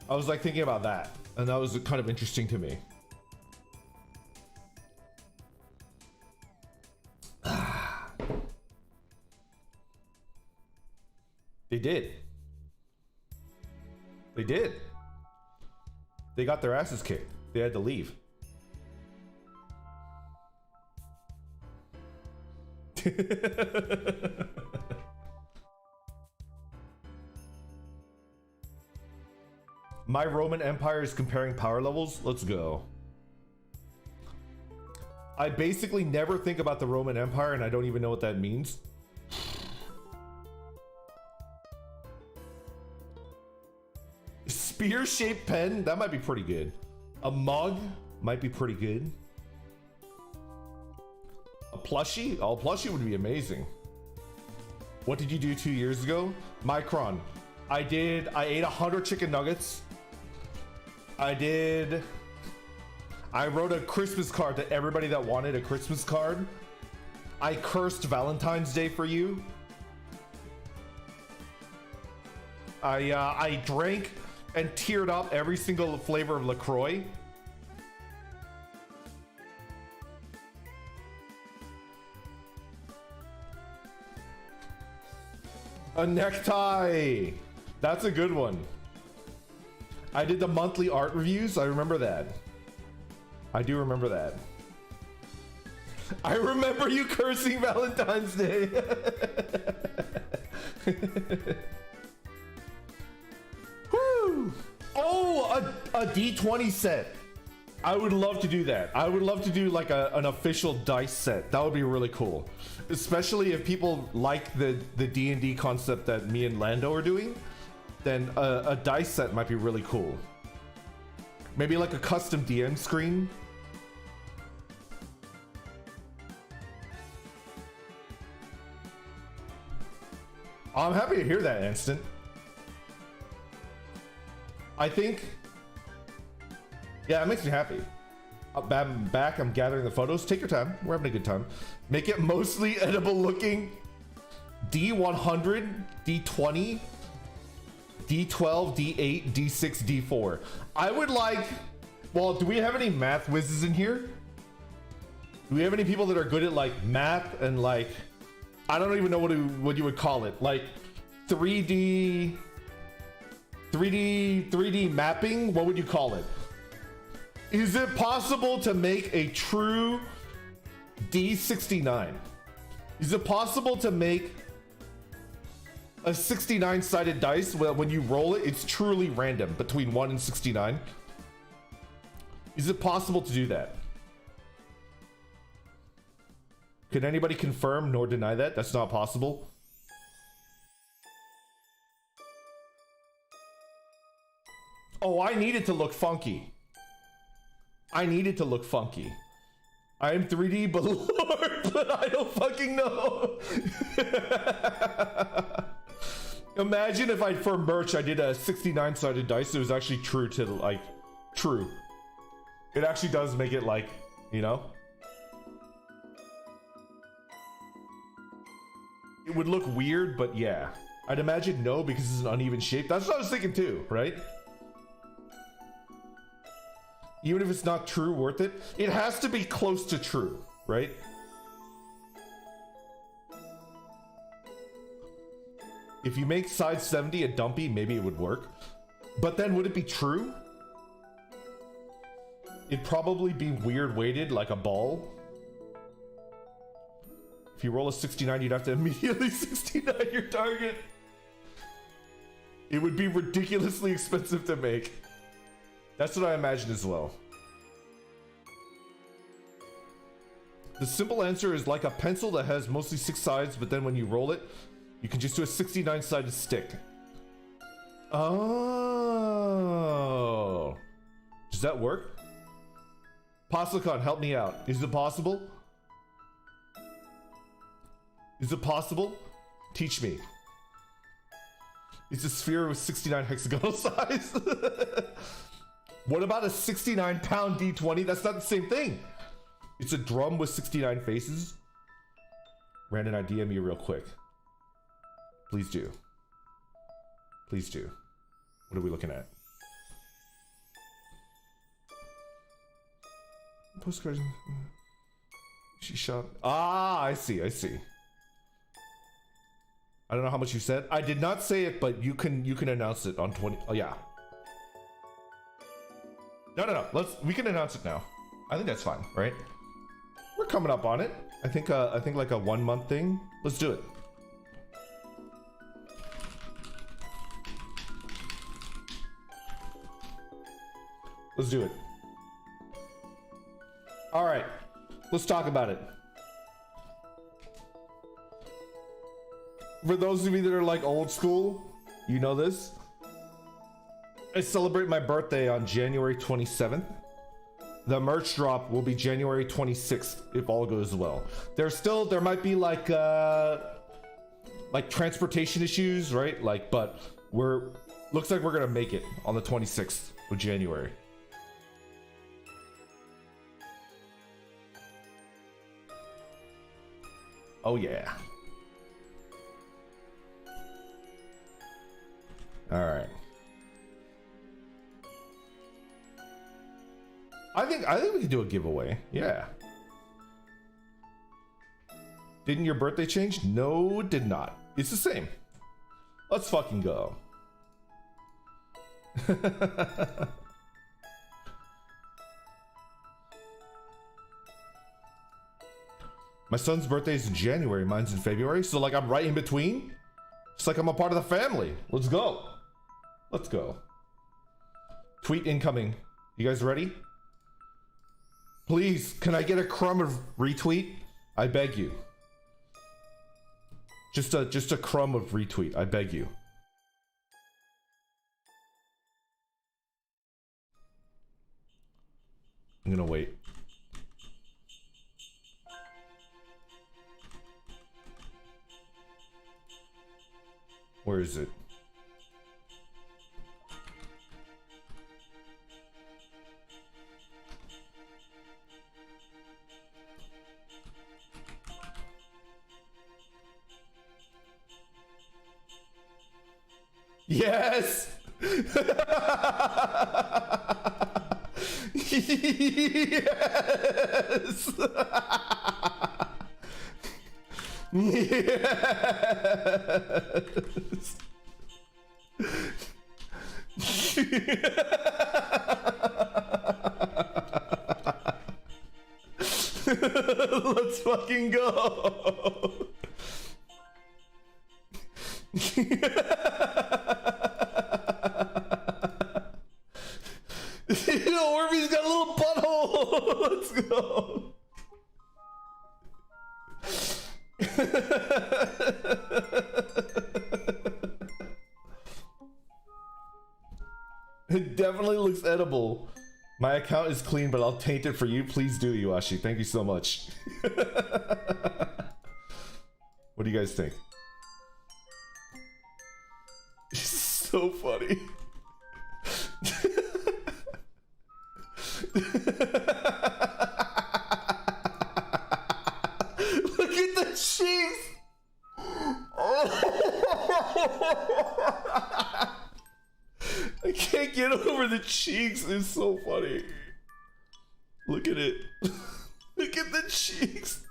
I was like thinking about that, and that was kind of interesting to me. They did. They did. They got their asses kicked. They had to leave. My Roman Empire is comparing power levels. Let's go. I basically never think about the Roman Empire, and I don't even know what that means. Spear-shaped pen, that might be pretty good. A mug might be pretty good. A plushie? Oh, a plushie would be amazing. What did you do 2 years ago? Micron. I ate 100 chicken nuggets. I wrote a Christmas card to everybody that wanted a Christmas card. I cursed Valentine's Day for you. I drank and teared up every single flavor of LaCroix. A necktie. That's a good one. I did the monthly art reviews. I remember that. I do remember that. I remember you cursing Valentine's Day. Woo! Oh, a D20 set. I would love to do that. I would love to do like an official dice set. That would be really cool. Especially if people like the D&D concept that me and Lando are doing, then a dice set might be really cool. Maybe like a custom DM screen. I'm happy to hear that, Instant. I think... Yeah, it makes me happy. I'm back, I'm gathering the photos. Take your time, we're having a good time. Make it mostly edible looking. D100, D20, D12, D8, D6, D4. I would like... Well, do we have any math whizzes in here? Do we have any people that are good at like math and like... I don't even know what you would call it. Like 3D mapping? What would you call it? Is it possible to make a true D69? Is it possible to make a 69-sided dice where when you roll it, it's truly random between 1 and 69? Is it possible to do that? Can anybody confirm nor deny that? That's not possible. Oh, I need it to look funky. I need it to look funky. I am 3D Lord, but I don't fucking know. Imagine if for merch I did a 69-sided dice. It was actually true to like, true. It actually does make it like, you know? It would look weird, but yeah. I'd imagine no, because it's an uneven shape. That's what I was thinking too, right? Even if it's not true, worth it. It has to be close to true, right? If you make size 70 a dumpy, maybe it would work. But then would it be true? It'd probably be weird weighted, like a ball. If you roll a 69, you'd have to immediately 69 your target. It would be ridiculously expensive to make. That's what I imagine as well. The simple answer is like a pencil that has mostly 6 sides, but then when you roll it, you can just do a 69-sided stick. Oh. Does that work? Poslicon, help me out. Is it possible? Is it possible? Teach me. It's a sphere with 69 hexagonal size. What about a 69-pound D20? That's not the same thing. It's a drum with 69 faces. Brandon, I DM you real quick. Please do. Please do. What are we looking at? Postcard. She shot. Ah, I see. I see. I don't know how much you said. I did not say it, but you can announce it on 20. Oh yeah. No. We can announce it now. I think that's fine, right? We're coming up on it. I think like a 1 month thing. Let's do it. Let's do it. All right. Let's talk about it. For those of you that are like old school, you know this. I celebrate my birthday on January 27th. The merch drop will be January 26th if all goes well. There might be like transportation issues, right? Like, but looks like we're gonna make it on the 26th of January. Oh yeah. All right. I think we could do a giveaway. Yeah. Didn't your birthday change? No, it did not. It's the same. Let's fucking go. My son's birthday is in January. Mine's in February. So like I'm right in between. It's like I'm a part of the family. Let's go. Let's go. Tweet incoming. You guys ready? Please, can I get a crumb of retweet? I beg you. Just a crumb of retweet. I beg you. I'm gonna wait. Where is it? Yes! Yes! Yes! Let's fucking go! Orbeez got a little butthole! Let's go! It definitely looks edible. My account is clean, but I'll taint it for you. Please do, Yuashi. Thank you so much. What do you guys think? It's so funny. Look at the cheeks! I can't get over the cheeks. It's so funny. Look at it. Look at the cheeks.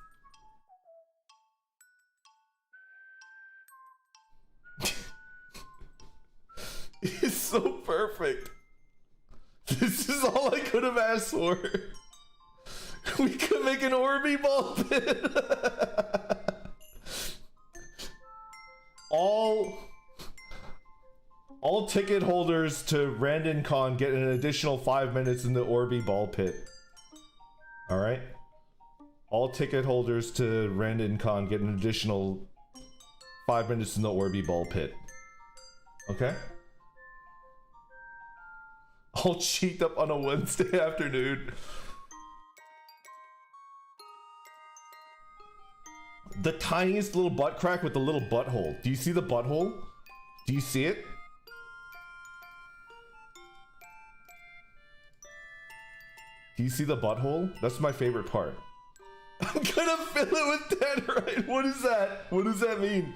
It's so perfect. This is all I could have asked for. We could make an Orby ball pit. All ticket holders to RandonCon get an additional 5 minutes in the Orby ball pit. Alright? All ticket holders to RandonCon get an additional 5 minutes in the Orby ball pit. Okay? All cheeked up on a Wednesday afternoon. The tiniest little butt crack with the little butthole. Do you see the butthole? Do you see it? Do you see the butthole? That's my favorite part. I'm gonna fill it with tannerite. What is that? What does that mean?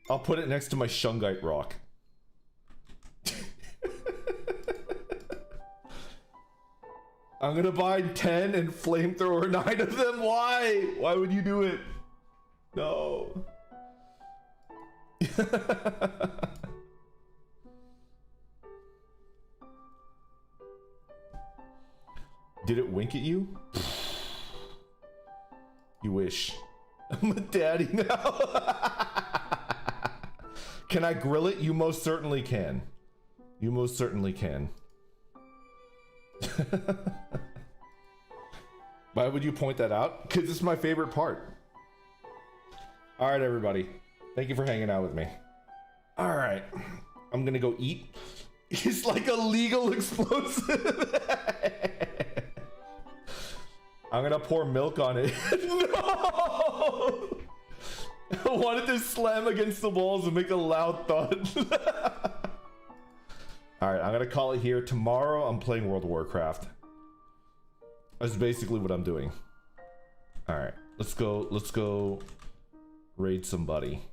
I'll put it next to my shungite rock. I'm gonna buy 10 and flamethrower 9 of them. Why? Why would you do it? No. Did it wink at you? You wish. I'm a daddy now. Can I grill it? You most certainly can. You most certainly can. Why would you point that out? Because it's my favorite part. Alright, everybody. Thank you for hanging out with me. Alright. I'm gonna go eat. It's like a legal explosive. I'm gonna pour milk on it. No! I wanted to slam against the walls and make a loud thud. Alright, I'm gonna call it here. Tomorrow I'm playing World of Warcraft. That's basically what I'm doing. Alright, let's go raid somebody.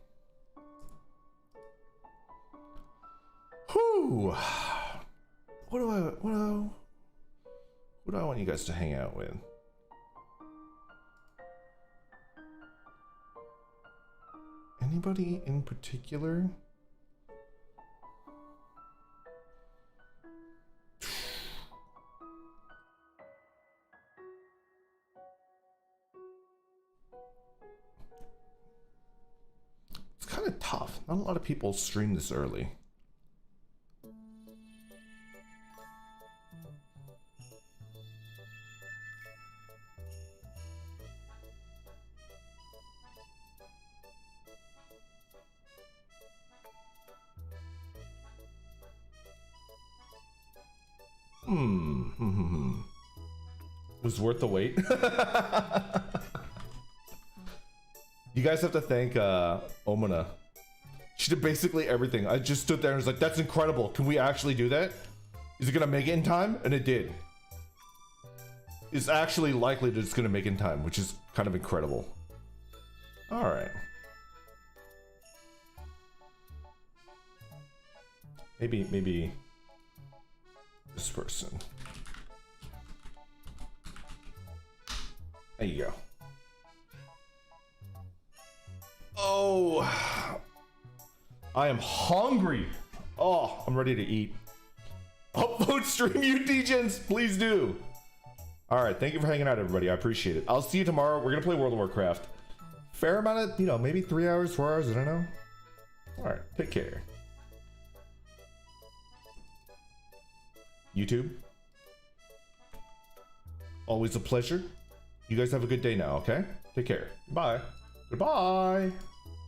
Whew. What do I want you guys to hang out with? Anybody in particular? It's kind of tough. Not a lot of people stream this early. It was worth the wait. You guys have to thank Omana. She did basically everything. I just stood there and was like, that's incredible. Can we actually do that? Is it gonna make it in time? And it did. It's actually likely that it's gonna make it in time, which is kind of incredible. All right. Maybe this person. There you go. Oh, I am hungry. Oh, I'm ready to eat. Upload stream you DJs, please do. All right, thank you for hanging out, everybody. I appreciate it. I'll see you tomorrow. We're gonna play World of Warcraft. Fair amount of, you know, maybe 3 hours, 4 hours, I don't know. All right, take care. YouTube. Always a pleasure. You guys have a good day now, okay? Take care. Bye. Goodbye.